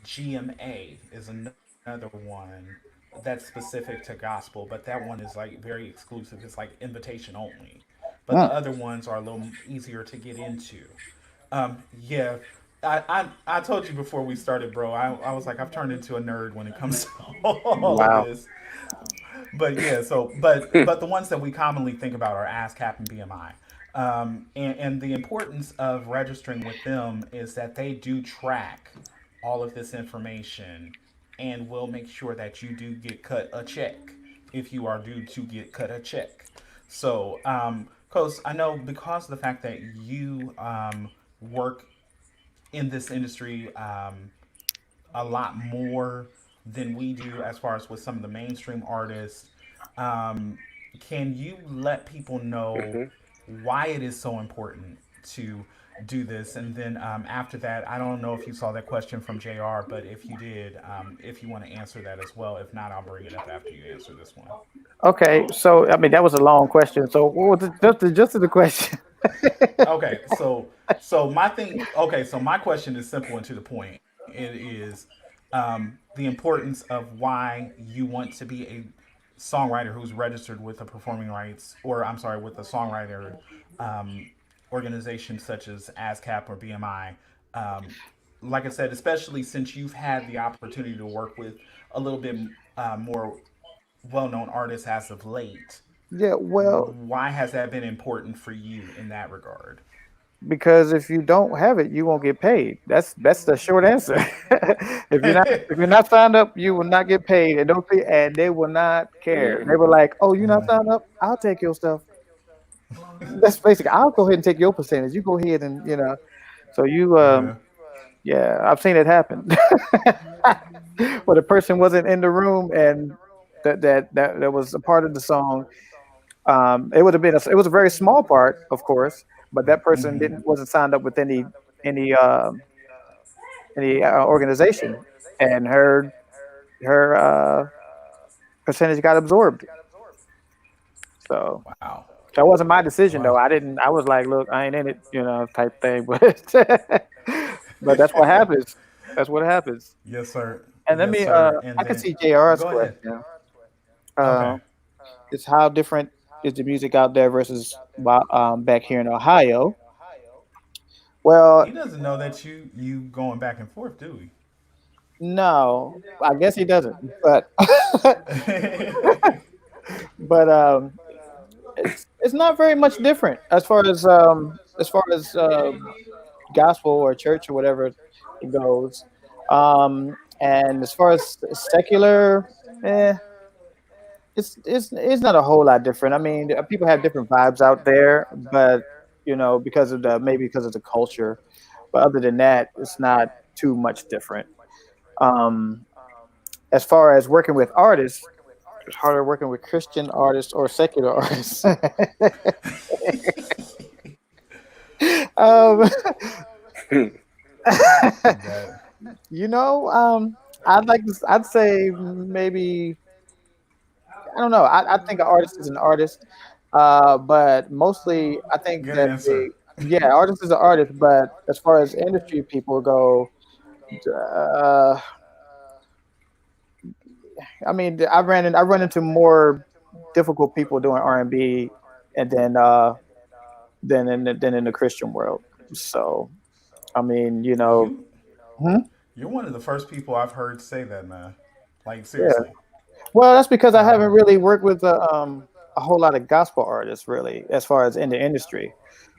S1: GMA is another one that's specific to gospel, but that one is like very exclusive. It's like invitation only. But the
S2: mm.
S1: other ones are a little easier to get into. Yeah, I told you before we started, bro. I was like, I've turned into a nerd when it comes to all of
S2: Wow.
S1: this. But yeah, so but the ones that we commonly think about are ASCAP and BMI. And the importance of registering with them is that they do track all of this information and will make sure that you do get cut a check if you are due to get cut a check. So, because I know because of the fact that you work in this industry a lot more than we do as far as with some of the mainstream artists. Um, can you let people know
S3: Hmm.
S1: why it is so important to do this? And then after that, I don't know if you saw that question from JR, but if you did, if you want to answer that as well. If not, I'll bring it up after you answer this one.
S2: Okay, so I mean that was a long question. So what was it, just to the question?
S1: Okay, so my thing. Okay, so my question is simple and to the point. It is the importance of why you want to be a songwriter who's registered with a performing rights, or I'm sorry, with a songwriter um, organization such as ASCAP or BMI. Um, like I said, especially since you've had the opportunity to work with a little bit more well-known artists as of late,
S2: Yeah, well,
S1: why has that been important for you in that regard?
S2: because if you don't have it, you won't get paid. That's the short answer. If you're not signed up, you will not get paid, and they will not care. They were like, "Oh, you're not signed up? I'll take your stuff." That's basically. I'll go ahead and take your percentage. You go ahead and So you
S1: Yeah.
S2: yeah, I've seen it happen. Where the person wasn't in the room and that was a part of the song. It would have been it was a very small part, of course, but that person
S1: Mm-hmm.
S2: didn't wasn't signed up with any organization, and her percentage got absorbed. So
S1: Wow.
S2: that wasn't my decision,
S1: Wow.
S2: though. I didn't. I was like, look, I ain't in it, type thing. But but that's what happens. That's what happens.
S1: Yes, sir.
S2: And let
S1: Yes,
S2: me.
S1: sir. And
S2: I can
S1: then
S2: see Jr's
S1: go ahead.
S2: question.
S1: Okay.
S2: Uh, it's how different is the music out there versus back here in Ohio? Well,
S1: He doesn't know that you going back and forth, do
S2: no, I guess he doesn't. But
S1: we?
S2: but it's not very much different as far as gospel or church or whatever it goes. And as far as secular, eh, it's not a whole lot different. I mean, people have different vibes out there, but because of the maybe because of the culture. But other than that, it's not too much different. Um, as far as working with artists, it's harder working with Christian artists or secular artists. um,
S1: that
S2: you know, I'd say maybe I don't know. I think an artist is an artist, but mostly I think
S1: good
S2: that
S1: answer.
S2: yeah, artist is an artist. But as far as industry people go, uh, I mean, I run into more difficult people doing R&B, and then than in the Christian world. So I mean,
S1: You
S2: hmm?
S1: you're one of the first people I've heard say that, man. Like
S2: Yeah.
S1: seriously.
S2: Well, that's because I haven't
S1: Um,
S2: really worked with a whole lot of gospel artists, really, as far as in the industry.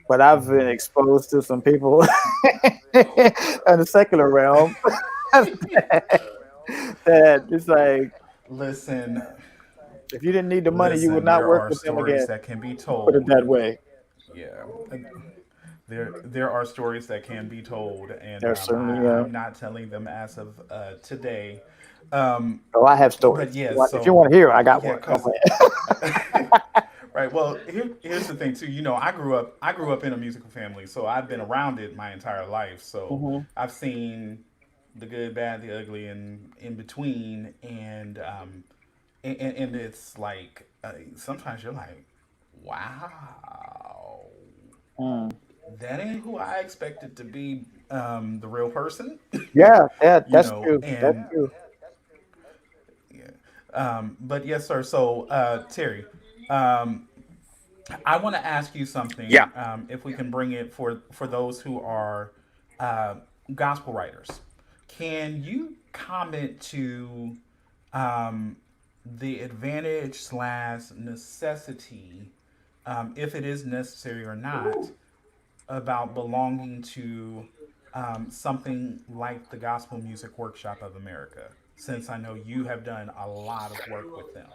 S2: But I've been
S1: mhm.
S2: exposed to some people in the secular realm that it's like
S1: Listen,
S2: if you didn't need the money, you would
S1: listen.
S2: not
S1: There
S2: work
S1: are
S2: with them
S1: stories
S2: again.
S1: that can be
S2: Put it
S1: told.
S2: that way.
S1: Yeah, there are stories that can be told, and
S2: There's certainly
S1: I'm not telling them as of today. Um,
S2: oh, I have
S1: but
S2: stories.
S1: yes,
S2: If you
S1: so
S2: want to hear, I got
S1: yeah,
S2: one. I'm
S1: because
S2: playing.
S1: right. Well, here's the thing too. I grew up in a musical family, so I've been around it my entire life. So
S2: Hmm.
S1: I've seen the good, bad, the ugly, and in between. And and it's like sometimes you're like, wow,
S2: Mm.
S1: that ain't who I expected to be, the real person.
S2: Yeah, yeah,
S1: You
S2: that's
S1: know,
S2: true. That's
S1: and
S2: true.
S1: yeah. But yes, sir. So, Terry, um, I want to ask you
S3: Yeah.
S1: something. If we can bring it for those who are uh, gospel writers, can you comment to um, the advantage slash necessity, if it is necessary or not, about belonging to something like the Gospel Music Workshop of America? Since I know you have done a lot of work with them,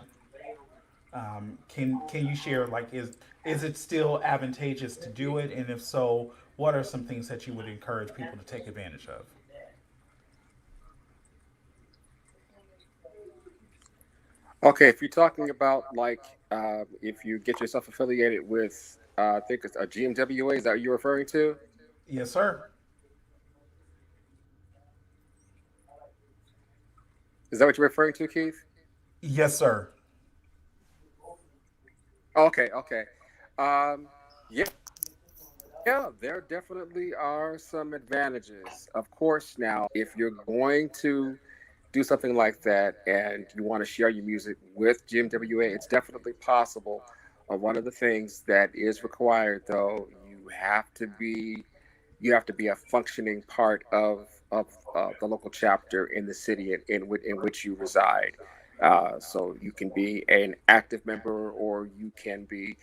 S1: can you share, like, is it still advantageous to do it, and if so, what are some things that you would encourage people to take advantage of?
S3: Okay, if you're talking about like if you get yourself affiliated with, I think it's a GMWA, is that what you're referring to?
S1: Yes, sir.
S3: Is that what you're referring to, Keith?
S1: Yes, sir.
S3: Okay, okay. Yeah, there definitely are some advantages. Of course, now, if you're going to do something like that and you want to share your music with GMWA, it's definitely possible. One of the things that is required, though, you have to be a functioning part of the local chapter in the city in which you reside. So you can be an active member, or you can be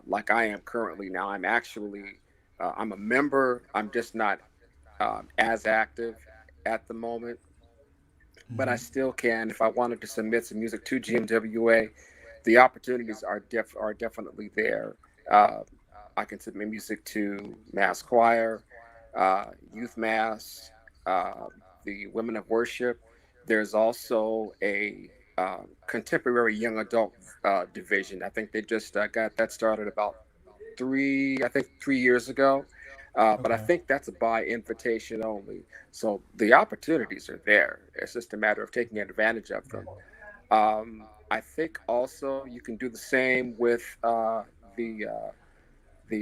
S3: like I am currently now. I'm a member. I'm just not as active at the moment, but I
S1: Mm-hmm.
S3: still can. If I wanted to submit some music to GMWA, the opportunities are definitely there. Uh, I can submit music to mass choir, youth mass, uh, the women of worship. There's also a contemporary young adult division. I think they just got that started about 3 years ago. But I
S1: Okay.
S3: think that's by invitation only. So the opportunities are there. It's just a matter of taking advantage of them. I think also you can do the same with the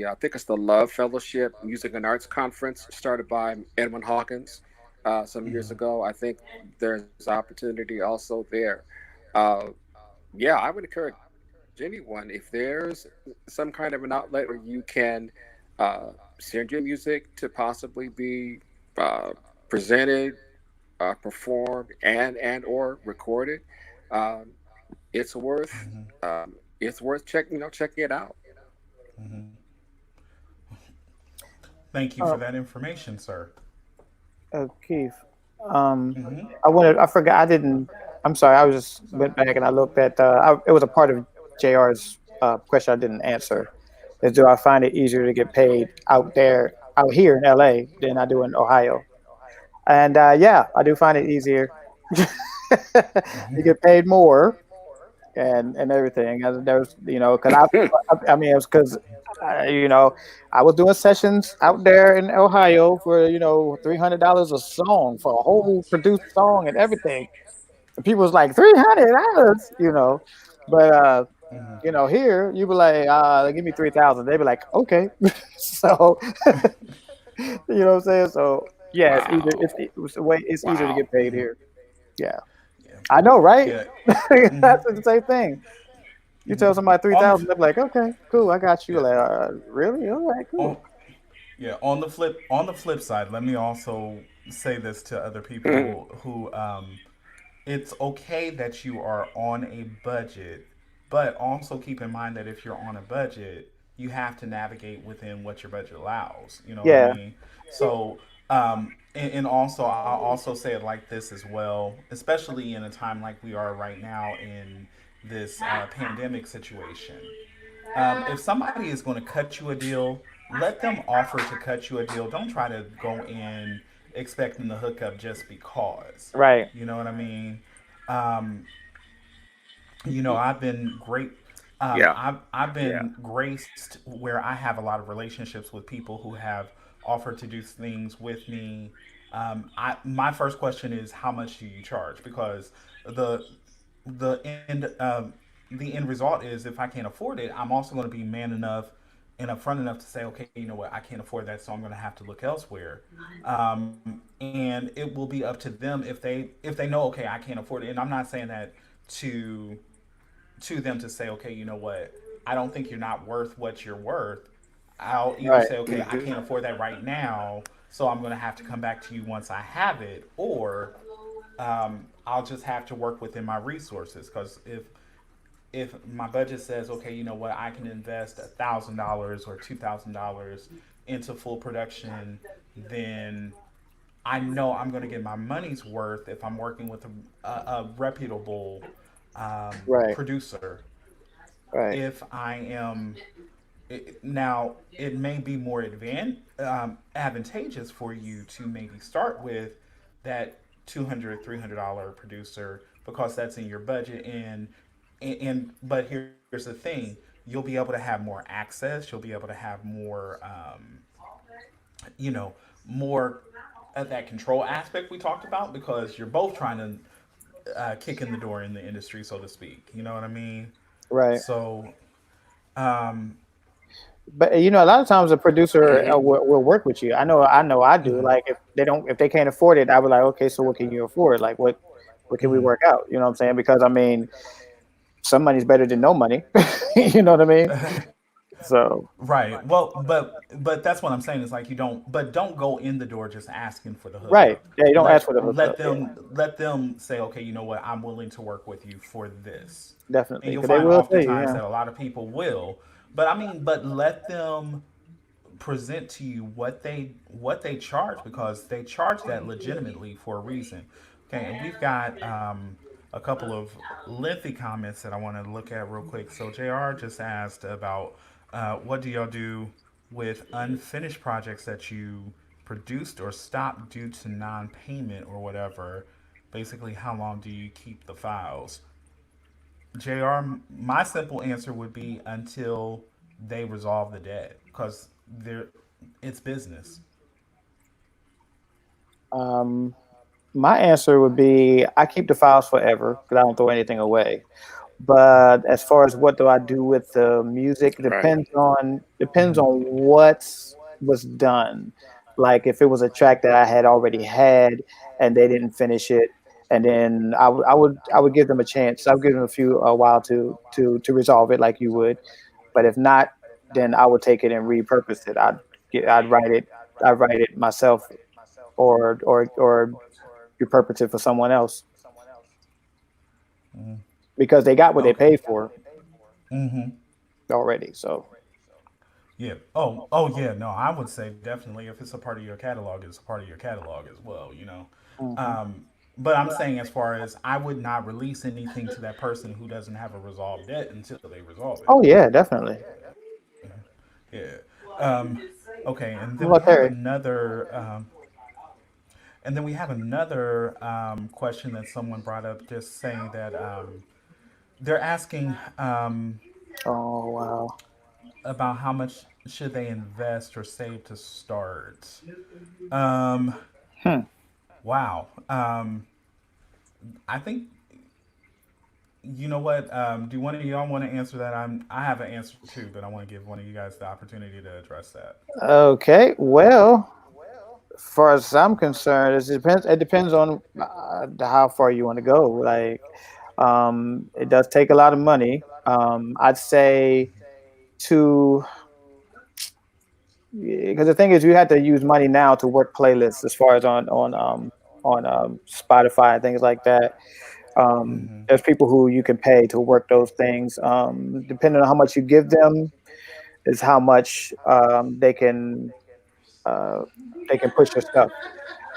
S3: I think it's the Love Fellowship Music and Arts Conference started by Edwin Hawkins some
S1: Mm-hmm.
S3: years ago. I think there's opportunity also there. Uh, yeah, I would encourage anyone, if there's some kind of an outlet where you can send your music to possibly be uh, presented, performed, and or recorded. Um, it's worth
S1: Mm-hmm.
S3: checking it out.
S1: Mm-hmm. Thank you for
S2: Uh,
S1: that information, sir.
S2: Keith, um,
S1: Mm-hmm.
S2: I forgot, I didn't, I'm sorry, I was just went back and I looked at, it was a part of JR's question I didn't answer. Is do I find it easier to get paid out here in LA than I do in Ohio? And yeah, I do find it easier. You get paid more and everything. And there's, because I mean, it was because, you know, I was doing sessions out there in Ohio for, $300 a song for a whole produced song and everything. And people was like, $300, but,
S1: Mm-hmm.
S2: here you be like, give me 3,000. They be like, okay. So, what I'm saying? So, yeah, it's easier.
S3: Wow.
S2: It's easier to
S3: Wow.
S2: get paid
S1: Mm-hmm.
S2: here. Yeah.
S1: Yeah.
S2: I know, right?
S1: Yeah. Mm-hmm.
S2: That's the same thing. You
S1: Mm-hmm.
S2: tell somebody
S1: On the
S2: 3,000, they're like, okay, cool, I got you.
S1: yeah.
S2: Like, really? All right,
S1: On
S2: cool.
S1: Yeah, on the flip side, let me also say this to other
S3: Mhm.
S1: people who, it's okay that you are on a budget, but also keep in mind that if you're on a budget, you have to navigate within what your budget allows. You know what I
S2: Yeah,
S1: mean? So, and also I'll also say it like this as well, especially in a time like we are right now in this pandemic situation. If somebody is going to cut you a deal, let them offer to cut you a deal. Don't try to go in expecting the hookup just because.
S2: right.
S1: You know what I mean? Um, I've been great.
S3: Yeah.
S1: I've been graced where I have a lot of relationships with people who have offered to do things with me. My first question is, how much do you charge? Because the the the end result is if I can't afford it, I'm also going to be man enough and upfront enough to say, okay, you know what, I can't afford that, so I'm going to have to look elsewhere. And it will be up to them if they know, okay, I can't afford it. And I'm not saying that to them to say, okay, you know what, I don't think you're not worth what you're worth. I'll either
S2: Right.
S1: say, okay, I can't afford that right now, so I'm going to have to come back to you once I have it, or I'll just have to work within my resources. Because if my budget says, okay, you know what, I can invest $1,000 or $2,000 into full production, then I know I'm going to get my money's worth if I'm working with a reputable
S2: Right.
S1: producer.
S2: Right.
S1: If I am now, it may be more advantageous for you to maybe start with that $200, $300 producer because that's in your budget. And but here's the thing: you'll be able to have more access. You'll be able to have more, you know, more of that control aspect we talked about because you're both trying to kick in the door in the industry, so to speak. You know what I mean?
S2: Right.
S1: So, um,
S2: But a lot of times a producer
S3: Hmm.
S2: will work with you. I know I do.
S1: mhm.
S2: Like if they can't afford it, I would like, okay, so what can you afford? Like what can we
S1: Mhm.
S2: work out? You know what I'm saying? Because I mean, some money's better than no money. You know what I mean? So
S1: Right. Well, but that's what I'm saying is like you don't, but don't go in the door just asking for the
S2: right,
S1: hookup.
S2: yeah, you don't ask for the hookup. Yeah,
S1: Let them say, okay, you know what, I'm willing to work with you for this, and
S2: definitely,
S1: you'll
S2: because they
S1: find
S2: will tell you.
S1: oftentimes
S2: Yeah,
S1: that a lot of people will. But I mean, but let them present to you what they charge because they charge that legitimately for a reason. Okay, and we've got a couple of lengthy comments that I want to look at real quick. So Jr. just asked about what do y'all do with unfinished projects that you produced or stopped due to non-payment or whatever. Basically, how long do you keep the files? Jr. My simple answer would be until they resolve the debt because they're it's business.
S2: um, my answer would be I keep the files forever because I don't throw anything away. But as far as what do I do with the music, it
S3: Right.
S2: depends on what was done. Like if it was a track that I had already had and they didn't finish it, and then I would give them a chance. I would give them a while to resolve it, like you would. But if not, then I would take it and repurpose it. I'd write it myself, or repurpose it for someone else
S1: Mm-hmm.
S2: because they got what they
S1: Okay.
S2: paid for
S1: Mm-hmm.
S2: already. So.
S1: Yeah. Oh yeah. No, I would say definitely if it's a part of your catalog, it's a part of your catalog as well. You know.
S2: Mhm.
S1: Um, but I'm saying as far as I would not release anything to that person who doesn't have a resolved debt until they resolve it.
S2: Oh yeah, definitely.
S1: Yeah. Um, okay. And
S2: What
S1: then we
S2: about
S1: have
S2: Terry?
S1: another. And then we have another question that someone brought up, just saying that they're asking
S2: Oh wow.
S1: about how much should they invest or save to start. Um,
S2: Hmm.
S1: wow. I think you know what. Do one of y'all want to answer that? I have an answer too, but I want to give one of you guys the opportunity to address that.
S2: Okay. Well, as far as I'm concerned, it depends on how far you want to go. Like, it does take a lot of money. I'd say to because the thing is, you have to use money now to work playlists, as far as on Spotify and things like that.
S1: Mm-hmm.
S2: There's people who you can pay to work those things. Depending on how much you give them, is how much uh, they can push your stuff.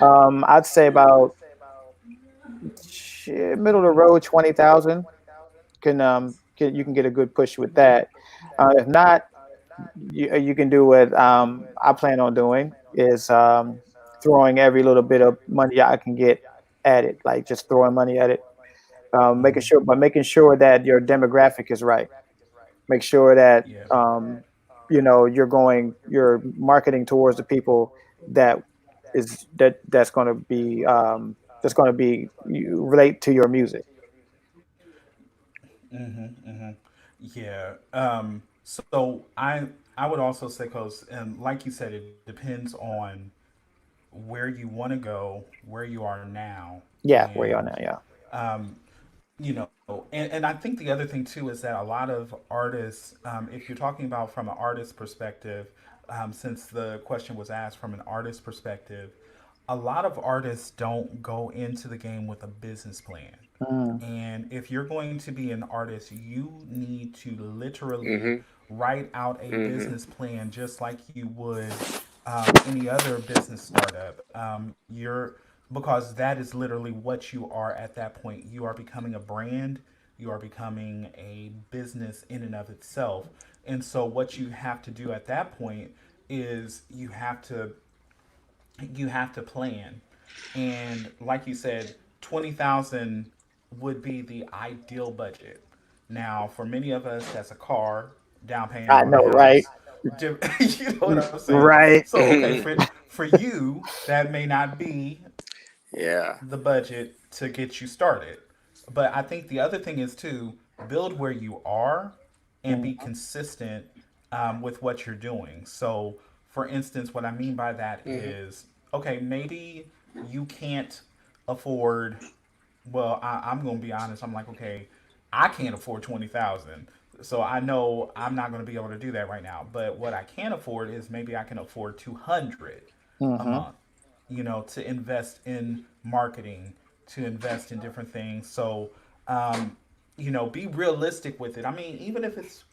S2: I'd say about middle of the road 20,000 you can get a good push with that. If not, you can do what I plan on doing is throwing every little bit of money I can get at it, like just throwing money at it.
S1: Mm-hmm.
S2: Making sure that your demographic is right. Make sure that
S1: Yeah.
S2: you're marketing towards the people that that's going to be relate to your music.
S1: Mm-hmm, mm-hmm. Yeah. So I would also say, cause like you said, it depends on where you want to go, where you are now,
S2: Yeah, where you are
S1: and
S2: now. Yeah.
S1: um, and I think the other thing too is that a lot of artists, if you're talking about from an artist perspective, since the question was asked from an artist perspective, a lot of artists don't go into the game with a business plan.
S2: Mm,
S1: And if you're going to be an artist, you need to literally
S3: Mm-hmm.
S1: write out a
S3: Mm-hmm.
S1: business plan just like you would any other business startup. Because that is literally what you are at that point. You are becoming a brand. You are becoming a business in and of itself. And so, what you have to do at that point is you have to plan. And like you said, 20,000 would be the ideal budget. Now, for many of us, that's a car, down payment
S2: I
S1: on a
S2: know, right?
S1: house. You know what I'm saying?
S2: Right.
S1: So, okay, for you, that may not be
S3: Yeah.
S1: the budget to get you started. But I think the other thing is to build where you are and be
S2: Mhm,
S1: consistent with what you're doing. So, for instance, what I mean by that
S3: Mm-hmm.
S1: is okay, maybe you can't afford. Well, I'm going to be honest. I'm like, okay, I can't afford 20,000. So I know I'm not going to be able to do that right now. But what I can afford is maybe I can afford 200 a
S2: mhm.
S1: month, to invest in marketing, to invest in different things. So, be realistic with it. I mean, even if it's,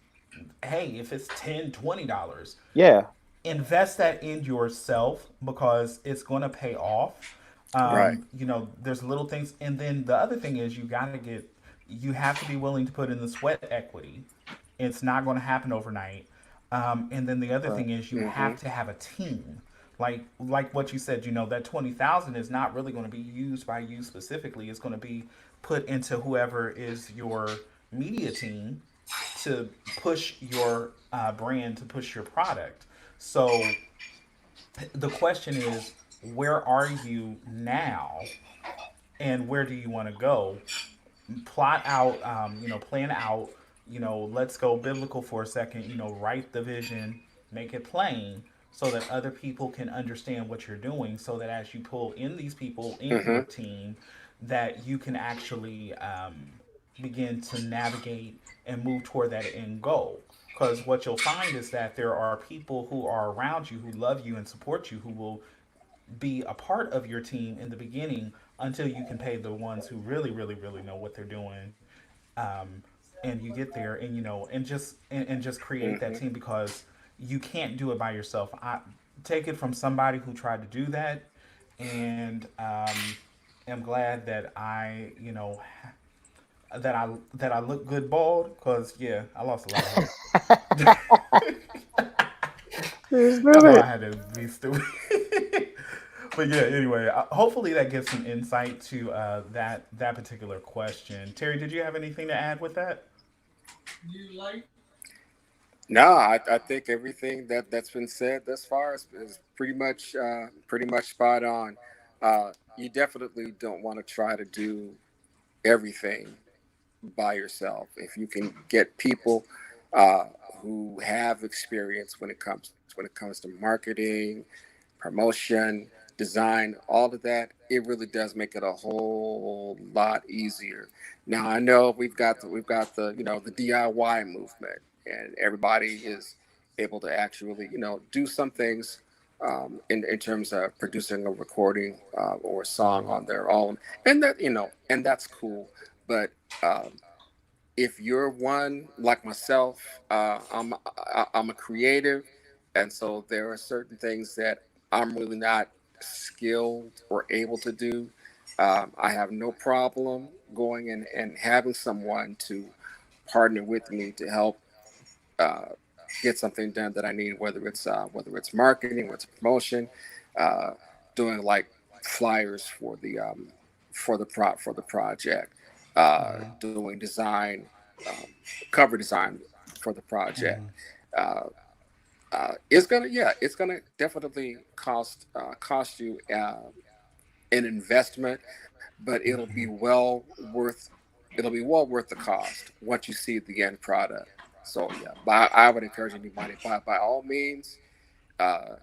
S1: hey, if it's $10, $20,
S2: Yeah.
S1: invest that in yourself because it's going to pay off.
S3: Right.
S1: There's little things. And then the other thing is you have to be willing to put in the sweat equity. It's not going to happen overnight. And then the other
S2: Right.
S1: thing is you
S3: Mm-hmm.
S1: have to have a team. Like what you said, that 20,000 is not really going to be used by you specifically. It's going to be put into whoever is your media team to push your brand, to push your product. So the question is, where are you now, and where do you want to go? Plot out, plan out, let's go biblical for a second, write the vision, make it plain so that other people can understand what you're doing, so that as you pull in these people in
S3: Mm-hmm.
S1: your team, that you can actually begin to navigate and move toward that end goal. Because what you'll find is that there are people who are around you who love you and support you, who will be a part of your team in the beginning until you can pay the ones who really, really, really know what they're doing. Um, and you get there, and and just create that
S3: Mm-hmm.
S1: team, because you can't do it by yourself. I take it from somebody who tried to do that, and am glad that I look good bald, because yeah, I lost a lot of hair.
S2: It's
S1: I know I
S2: stupid.
S1: had to be stupid. But yeah, anyway, hopefully that gives some insight to that particular question. Terry, did you have anything to add with that?
S3: No, I think everything that's been said thus far is pretty much spot on. You definitely don't want to try to do everything by yourself. If you can get people uh, who have experience when it comes to marketing, promotion, design, all of that, it really does make it a whole lot easier. Now I know we've got the the DIY movement, and everybody is able to actually do some things in terms of producing a recording or a song on their own, and that's cool. But if you're one like myself, I'm a creative, and so there are certain things that I'm really not skilled or able to do. I have no problem going in and having someone to partner with me to help uh, get something done that I need, whether it's marketing, whether it's promotion, uh, doing like flyers for the project,
S1: Mm-hmm.
S3: doing design, um, cover design for the project.
S1: Mm-hmm.
S3: Uh, it's gonna definitely cost you an investment, but it'll be well worth it'll be well worth the cost once you see the end product. So yeah, I would encourage anybody by all means, uh,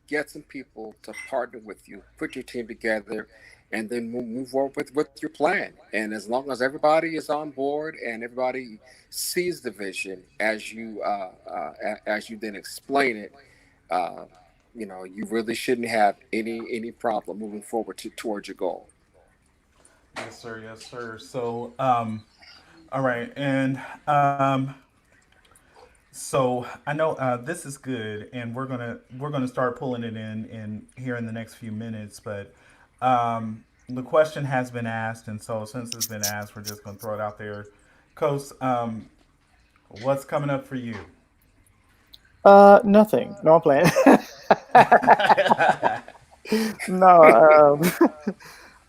S3: get some people to partner with you, put your team together, and then move forward with your plan. And as long as everybody is on board and everybody sees the vision as you then explain it, uh, you really shouldn't have any problem moving forward towards your goal.
S1: Yes, sir. Yes, sir. So, all right, and so I know this is good, and we're gonna start pulling it in here in the next few minutes. But the question has been asked, and so since it's been asked, we're just gonna throw it out there. Coast, what's coming up for you?
S2: Nothing. No, I'm playing. No.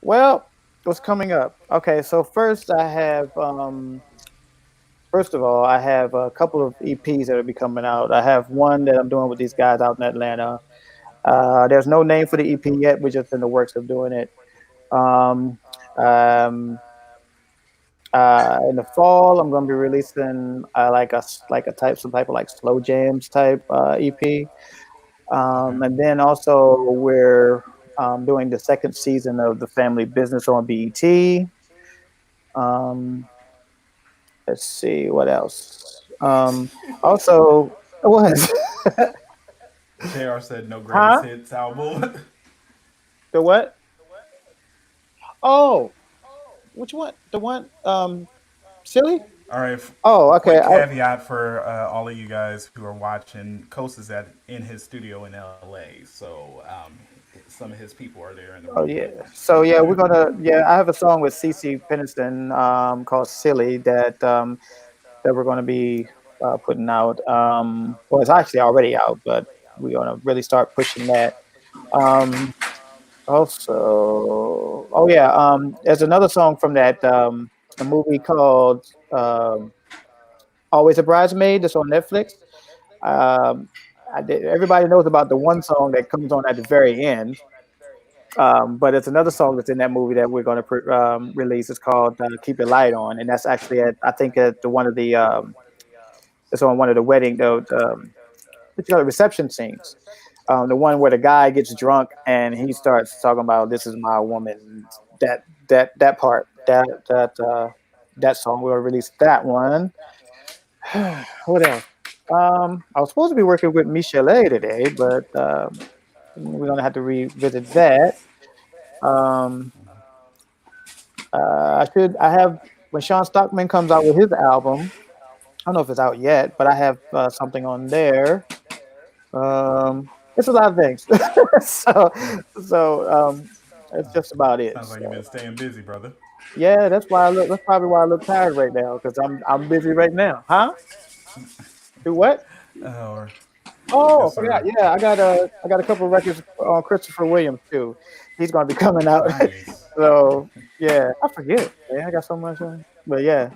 S2: Well, what's coming up? Okay, so first of all, I have a couple of EPs that will be coming out. I have one that I'm doing with these guys out in Atlanta. There's no name for the EP yet. We're just in the works of doing it. Um, um, in the fall, I'm going to be releasing some type of like slow jams type EP.
S1: Okay.
S2: And then also we're doing the second season of the Family Business on BET. Um, let's see what else. Also, what?
S1: Jr. said no greatest
S2: Huh?
S1: hits album.
S2: The what? Oh, which one? The one? Silly?
S1: All right.
S2: Oh, okay.
S1: Quick caveat for all of you guys who are watching. Coast is at in his studio in LA, so some of his people are there in the room.
S2: Oh
S1: But
S2: yeah. So yeah, I have a song with CC Peniston called "Silly" that we're gonna be putting out. Well, it's actually already out, but we're gonna really start pushing that. Um, Also, oh yeah, there's another song from that a movie called "Always a Bridesmaid" that's on Netflix. Um, everybody knows about the one song that comes on at the very end, but it's another song that's in that movie that we're going to release. It's called "Keep It Light On," and that's actually I think at the one of the it's on one of the wedding what you call it, reception scenes. The one where the guy gets drunk and he starts talking about "This is my woman." That part that song we'll release that one. What else? I was supposed to be working with Michelle today, but we're gonna have to revisit that. Um, I have when Sean Stockman comes out with his album. I don't know if it's out yet, but I have something on there. It's a lot of things. so so that's just about it.
S1: sounds like you've been
S2: So
S1: staying busy, brother.
S2: yeah, that's why I look. That's probably why I look tired right now because I'm busy right now. Huh? Do what?
S1: Or
S2: Oh,
S1: yes,
S2: I forgot.
S1: sir.
S2: Yeah, I got a couple of records on Christopher Williams too. He's gonna be coming out.
S1: Nice.
S2: So yeah, I forget. Man, I got so much on. But yeah,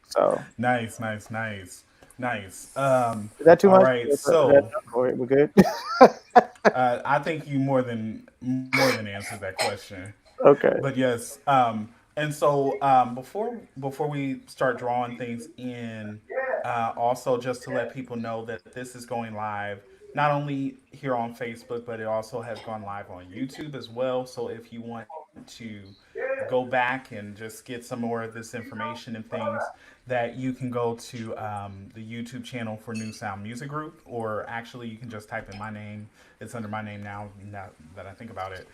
S2: so
S1: Nice, nice, nice, nice.
S2: is that too
S1: All
S2: much?
S1: right.
S2: Is that
S1: So
S2: we're good.
S1: I think you more than answered that question.
S2: Okay.
S1: But yes, and so before we start drawing things in, also just to let people know that this is going live not only here on Facebook, but it also has gone live on YouTube as well. So if you want to go back and just get some more of this information and things, that you can go to the YouTube channel for New Sound Music Group, or actually you can just type in my name. It's under my name now that I think about it.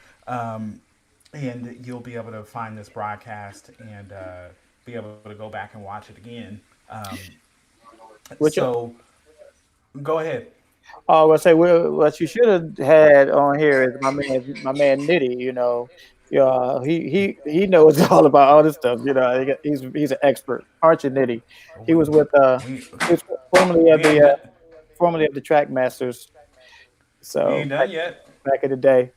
S1: And you'll be able to find this broadcast and be able to go back and watch it again.
S2: Which
S1: So go ahead.
S2: oh, I say what you should have had on here is my man Nitty. Yeah, he knows all about all this stuff. He's an expert, aren't you, Nitty? He
S1: We
S2: was with
S1: we,
S2: he was formerly of
S1: we ain't
S2: the
S1: done,
S2: formerly of the Track Masters.
S1: we
S2: So
S1: ain't done yet.
S2: back in the day,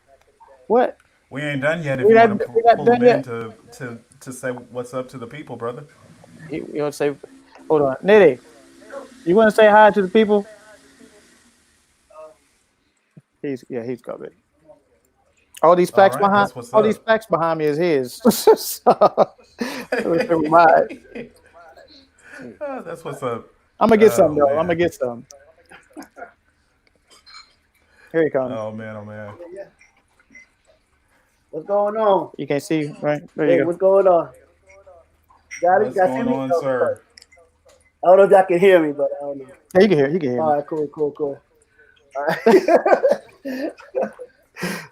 S2: what
S1: We ain't done yet. If
S2: we
S1: you
S2: not
S1: want to
S2: we not
S1: pull them
S2: done
S1: in
S2: yet?
S1: to say what's up to the people, brother.
S2: He would say, hold on, Nitty, you want to say hi to the people? He's covered. All these
S1: All
S2: facts
S1: right,
S2: behind
S1: that's what's
S2: all these
S1: up.
S2: facts behind me is his. So, never mind.
S1: That's what's up.
S2: I'm gonna get some
S1: Oh
S2: though. I'm gonna
S1: man.
S2: get some. Here he comes.
S1: Oh man. Oh man.
S4: What's going on?
S2: You can see right there.
S4: Hey,
S2: You go.
S4: what's going on? Got it?
S1: What's
S4: Y'all see
S1: going
S4: me?
S1: on, sir?
S4: I don't know if y'all can hear me, but I don't know.
S2: Yeah, you can hear. You can hear
S4: All
S2: me.
S4: right, cool. All right.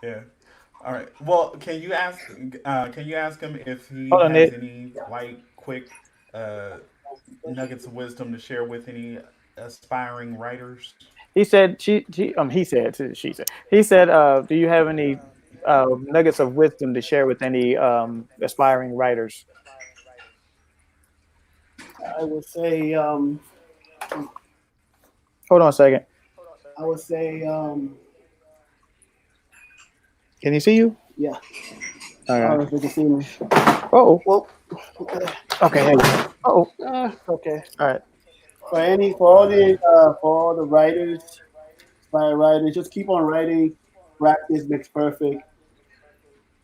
S1: Yeah. All right. Well, can you ask him if he
S2: Hold on,
S1: has
S2: Nick.
S1: any like quick uh, nuggets of wisdom to share with any aspiring writers?
S2: He said he said she said. He said, do you have any nuggets of wisdom to share with any aspiring writers?
S4: I would say,
S2: Hold on a second.
S4: I would say,
S2: Can he see you?
S4: yeah.
S2: All
S4: I don't
S2: right.
S4: know if you can see me.
S2: Oh,
S4: Well, okay.
S2: okay. Here you go. Oh,
S4: Okay.
S2: all right.
S4: For all the writers, by writers, just keep on writing. Practice makes perfect.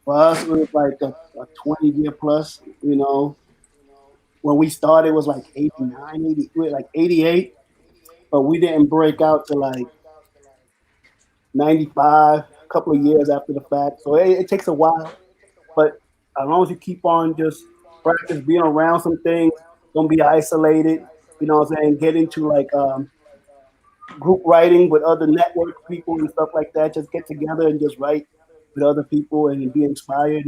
S4: For us, it was like a 20-year plus. When we started, it was like 89, 80, we were like 88, but we didn't break out to like 95, a couple of years after the fact. So it takes a while, but as long as you keep on just practice being around some things, don't be isolated. You know what I'm saying? Get into like group writing with other network people and stuff like that. Just get together and just write with other people and be inspired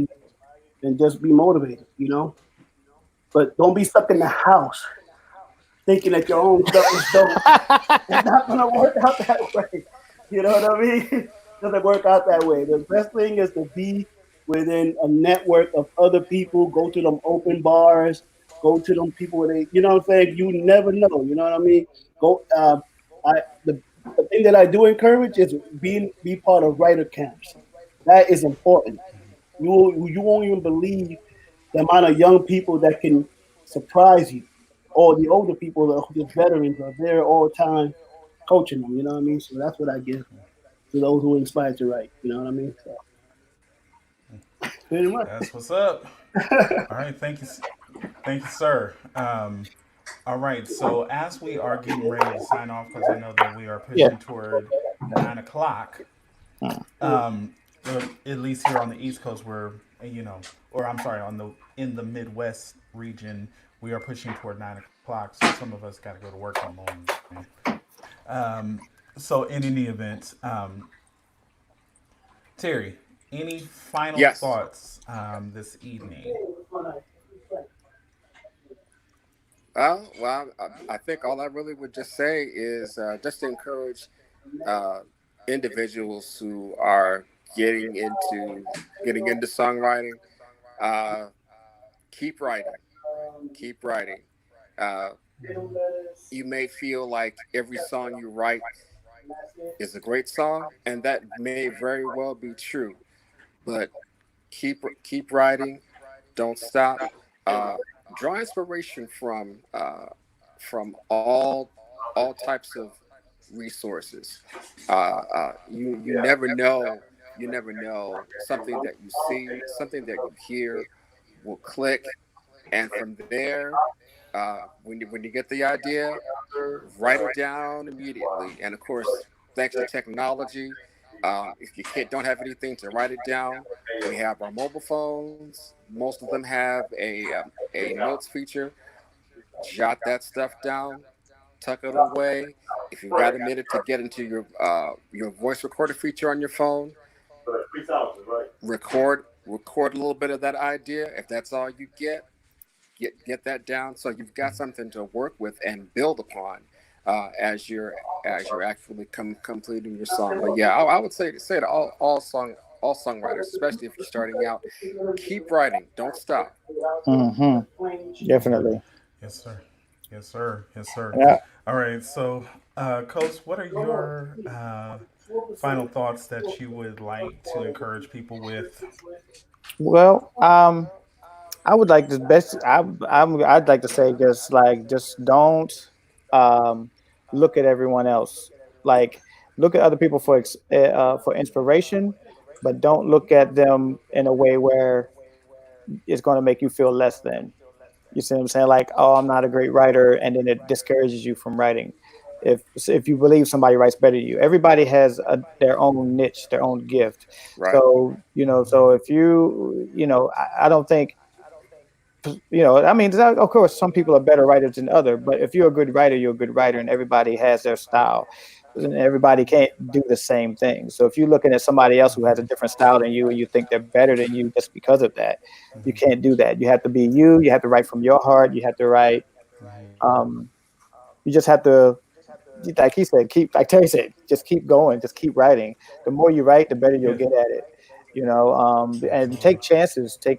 S4: and just be motivated. But don't be stuck in the house thinking that your own stuff is dope. It's not gonna work out that way. You know what I mean? It doesn't work out that way. The best thing is to be within a network of other people. Go to them open bars. Go to them people where they, you know what I'm saying. You never know. You know what I mean? Go. I the thing that I do encourage is be part of writer camps. That is important. You won't even believe the amount of young people that can surprise you, or the older people that are just veterans are there all the time coaching them. You know what I mean? So that's what I give to those who are inspired to write. You know what I mean? So pretty much.
S1: That's what's up. All right. Thank you, sir. All right. So as we are getting ready to sign off, because I know that we are
S2: Yeah.
S1: pushing toward 9 o'clock. At least here on the East Coast, we're or I'm sorry, in the Midwest region, we are pushing toward 9 o'clock. So some of us got to go to work in the morning. So in any event, Terry, any final
S3: Yes.
S1: thoughts this evening?
S3: I think all I really would just say is just to encourage uh, individuals who are getting into getting into songwriting. Uh, keep writing, keep writing. Uh, you may feel like every song you write is a great song, and that may very well be true. But keep writing. Don't stop. Uh, draw inspiration from all types of resources. You never know something that you see, something that you hear will click, and from there, when you get the idea, write it down immediately. And of course, thanks to technology, if you can't don't have anything to write it down, we have our mobile phones. Most of them have a notes feature. Jot that stuff down, tuck it away. If you've got a minute to get into your voice recorder feature on your phone, record a little bit of that idea. If that's all you get that down so you've got something to work with and build upon as you're actually completing your song. But yeah, I would say to all songwriters, especially if you're starting out, keep writing, don't stop.
S2: Definitely.
S1: Yes, sir. Yes, sir. Yes, sir.
S2: Yeah.
S1: All right. So, Coach, what are your final thoughts that you would like to encourage people with?
S2: Well, I would like the best. I'd like to say just don't um, look at everyone else. Like look at other people for for inspiration, but don't look at them in a way where it's going to make you feel less than. You see what I'm saying? Like, oh, I'm not a great writer, and then it discourages you from writing. If you believe somebody writes better than you, everybody has their own niche, their own gift.
S3: Right.
S2: So so if I don't think I mean, of course, some people are better writers than other, but if you're a good writer, you're a good writer, and everybody has their style. And everybody can't do the same thing. So if you're looking at somebody else who has a different style than you, and you think they're better than you just because of that, you can't do that. You have to be you. You have to write from your heart. You have to write. Um, you just have to, like he said, like Terry said, just keep going, just keep writing. The more you write, the better you'll
S1: Yeah,
S2: get at it. And
S1: absolutely.
S2: take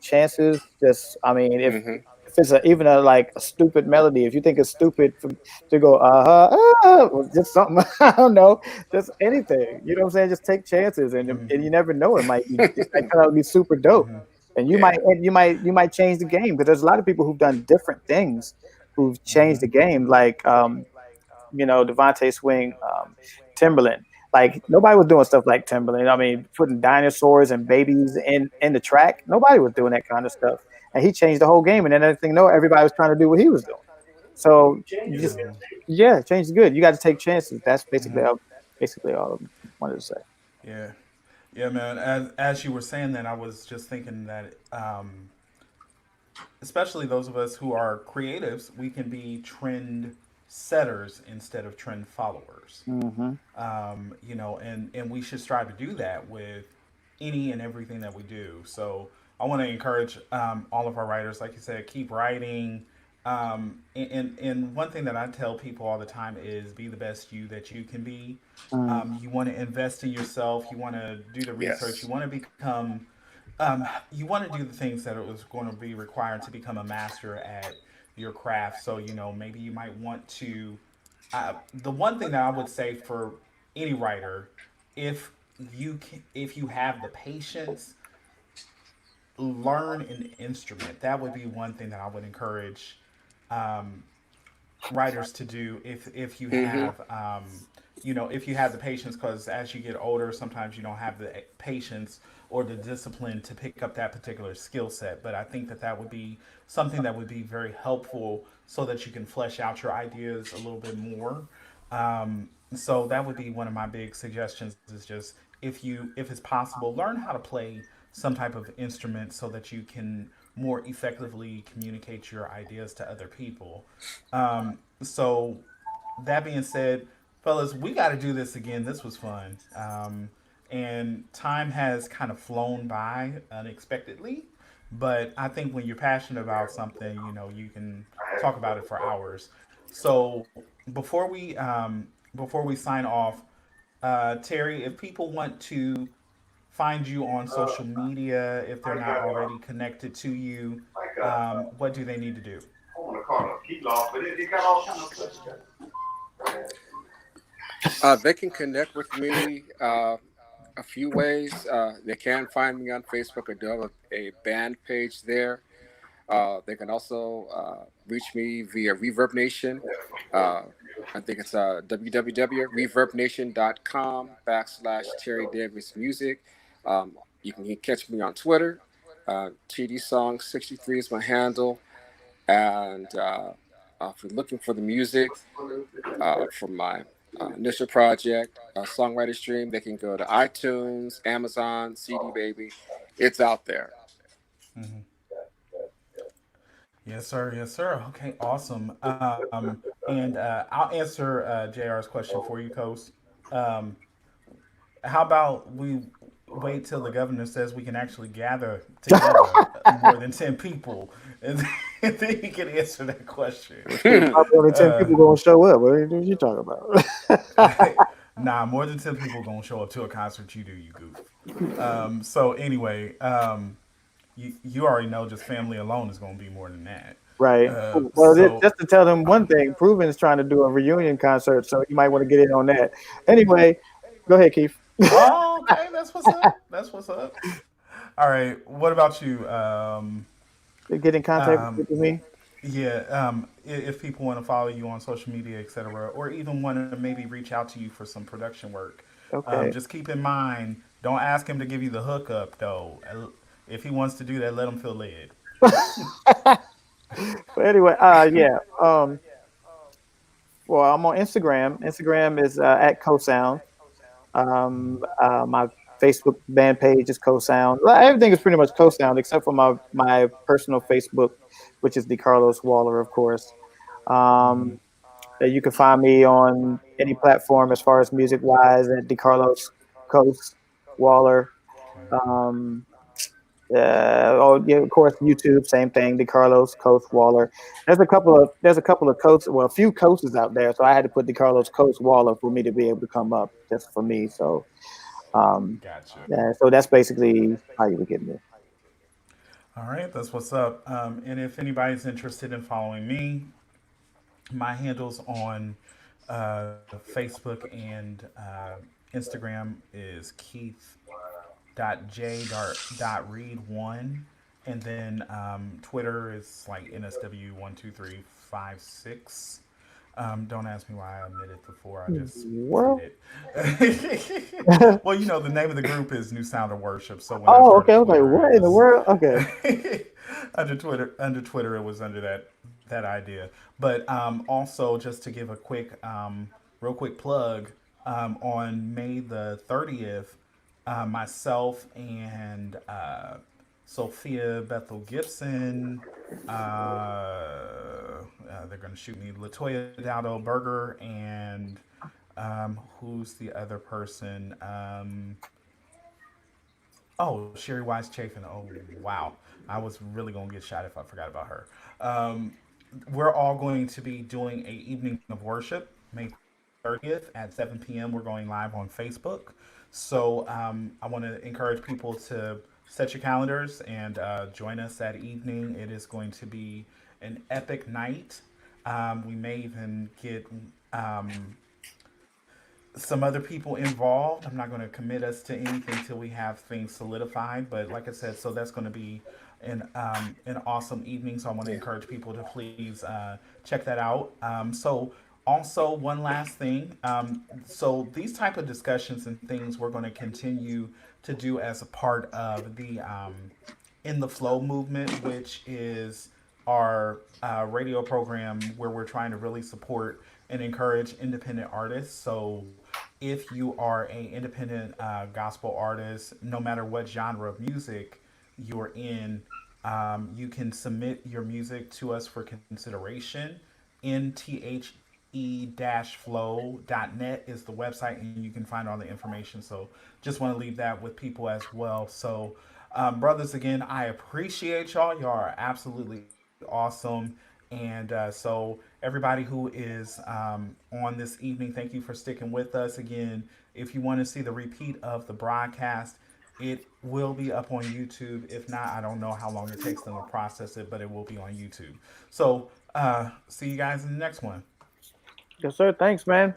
S2: chances. Just, I mean,
S3: Hmm.
S2: if it's even like a stupid melody, if you think it's stupid to go, or just something, I don't know, just anything, you know what I'm saying? Just take chances, and you never know, it might turn out to be super dope, and
S3: Yeah.
S2: you might change the game because there's a lot of people who've done different things, who've changed the game, like Devontae Swing, Timberland. Like nobody was doing stuff like Timberland. I mean, putting dinosaurs and babies in the track. Nobody was doing that kind of stuff. And he changed the whole game. And then next thing you know, everybody was trying to do what he was doing. So you just change is good. You got to take chances. That's basically all I wanted to say.
S1: Yeah, yeah, man. As you were saying that, I was just thinking that, especially those of us who are creatives, we can be trend setters instead of trend followers.
S2: Hmm.
S1: And we should strive to do that with any and everything that we do. So I want to encourage all of our writers, like you said, keep writing. And one thing that I tell people all the time is be the best you that you can be.
S2: Mm.
S1: You want to invest in yourself. You want to do the research.
S3: Yes.
S1: You want to become. You want to do the things that it was going to be required to become a master at your craft. So maybe you might want to the one thing that I would say for any writer, if if you have the patience, learn an instrument. That would be one thing that I would encourage um, writers to do if you
S3: Hmm.
S1: have if you have the patience, because as you get older sometimes you don't have the patience or the discipline to pick up that particular skill set. But I think that that would be something that would be very helpful so that you can flesh out your ideas a little bit more. So that would be one of my big suggestions, is just if it's possible, learn how to play some type of instrument so that you can more effectively communicate your ideas to other people. So that being said, fellas, we got to do this again. This was fun. And time has kind of flown by unexpectedly. But I think when you're passionate about something, you can talk about it for hours. So before we sign off, Terry, if people want to find you on social media, if they're not already connected to you, what do they need to do?
S3: They can connect with me a few ways. They can find me on Facebook. I do have a band page there. They can also reach me via Reverb Nation. Uh, I think it's www.reverbnation.com/ Terry Davis Music. You can catch me on Twitter. TD Song 63 is my handle. And if you're looking for the music from my initial project, Songwriter Stream, they can go to iTunes, Amazon, CD Baby. It's out there.
S1: Mm-hmm. Yes, sir. Yes, sir. Okay, awesome. And I'll answer JR's question for you, Coast. Um, how about we wait till the governor says we can actually gather together more than 10 people, and and then he can answer that question.
S2: Probably only 10
S1: Uh,
S2: people gonna show up. What are you talking about?
S1: nah, more than 10 people gonna show up to a concert you do, you goof. So anyway, you already know just family alone is gonna be more than that.
S2: Right.
S1: Uh,
S2: Well,
S1: so
S2: just to tell them one thing, Proven is trying to do a reunion concert, so you might want to get in on that. Anyway, go ahead, Keith.
S1: Oh, okay, that's what's up. That's what's up. All right, what about you?
S2: Get in contact
S1: Um,
S2: with me.
S1: yeah, if people want to follow you on social media, etc., or even want to maybe reach out to you for some production work,
S2: Okay.
S1: just keep in mind Don't ask him to give you the hookup though. If he wants to do that, let him feel led.
S2: But anyway, yeah. Well, I'm on Instagram. Instagram is at CoSound. My Facebook band page is CoSound. Everything is pretty much CoSound except for my personal Facebook, which is the Carlos Waller, of course. Um, you can find me on any platform as far as music wise at DeCarlos Coast Waller. Um, oh yeah, of course YouTube, same thing. DeCarlos Coast Waller. There's a couple of coasts, well, a few coasts out there, so I had to put DeCarlos Coast Waller for me to be able to come up just for me. So
S1: Gotcha.
S2: yeah, so that's basically how you would get me.
S1: All right, that's what's up. And if anybody's interested in following me, my handles on Facebook and Instagram is Keith.j.read1. And then Twitter is like NSW12356. Don't ask me why I omitted the four. I just did
S2: Well,
S1: it. Well, you know, the name of the group is New Sound of Worship. So when I
S2: oh, okay.
S1: started
S2: I was like,
S1: Twitter, it
S2: what in the
S1: was
S2: world? Okay.
S1: under Twitter, it was under that idea. But also, just to give a real quick plug, on May the 30th, myself and Sophia Bethel Gibson. They're going to shoot me. Latoya Dowdo Berger and who's the other person? Oh, Sherry Wise Chafin. Oh, wow. I was really going to get shot if I forgot about her. Um, we're all going to be doing a evening of worship May 30th at 7 p.m. We're going live on Facebook. So I want to encourage people to set your calendars and join us that evening. It is going to be an epic night. We may even get some other people involved. I'm not going to commit us to anything till we have things solidified. But like I said, so that's going to be an awesome evening. So I want to
S3: Yeah.
S1: encourage people to please check that out. So also one last thing. So these type of discussions and things we're going to continue to do as a part of the in the flow movement, which is our radio program where we're trying to really support and encourage independent artists. So if you are a independent gospel artist, no matter what genre of music you're in, you can submit your music to us for consideration. NTHE-flow.net is the website, and you can find all the information. So just want to leave that with people as well. So, brothers, again, I appreciate y'all. Y'all are absolutely awesome. And so, everybody who is on this evening, thank you for sticking with us. Again, if you want to see the repeat of the broadcast, it will be up on YouTube. If not, I don't know how long it takes them to process it, but it will be on YouTube. So, see you guys in the next one.
S2: Yes, sir. Thanks, man.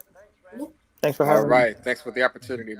S2: Thanks for
S3: All
S2: having me.
S3: right. Thanks for the opportunity,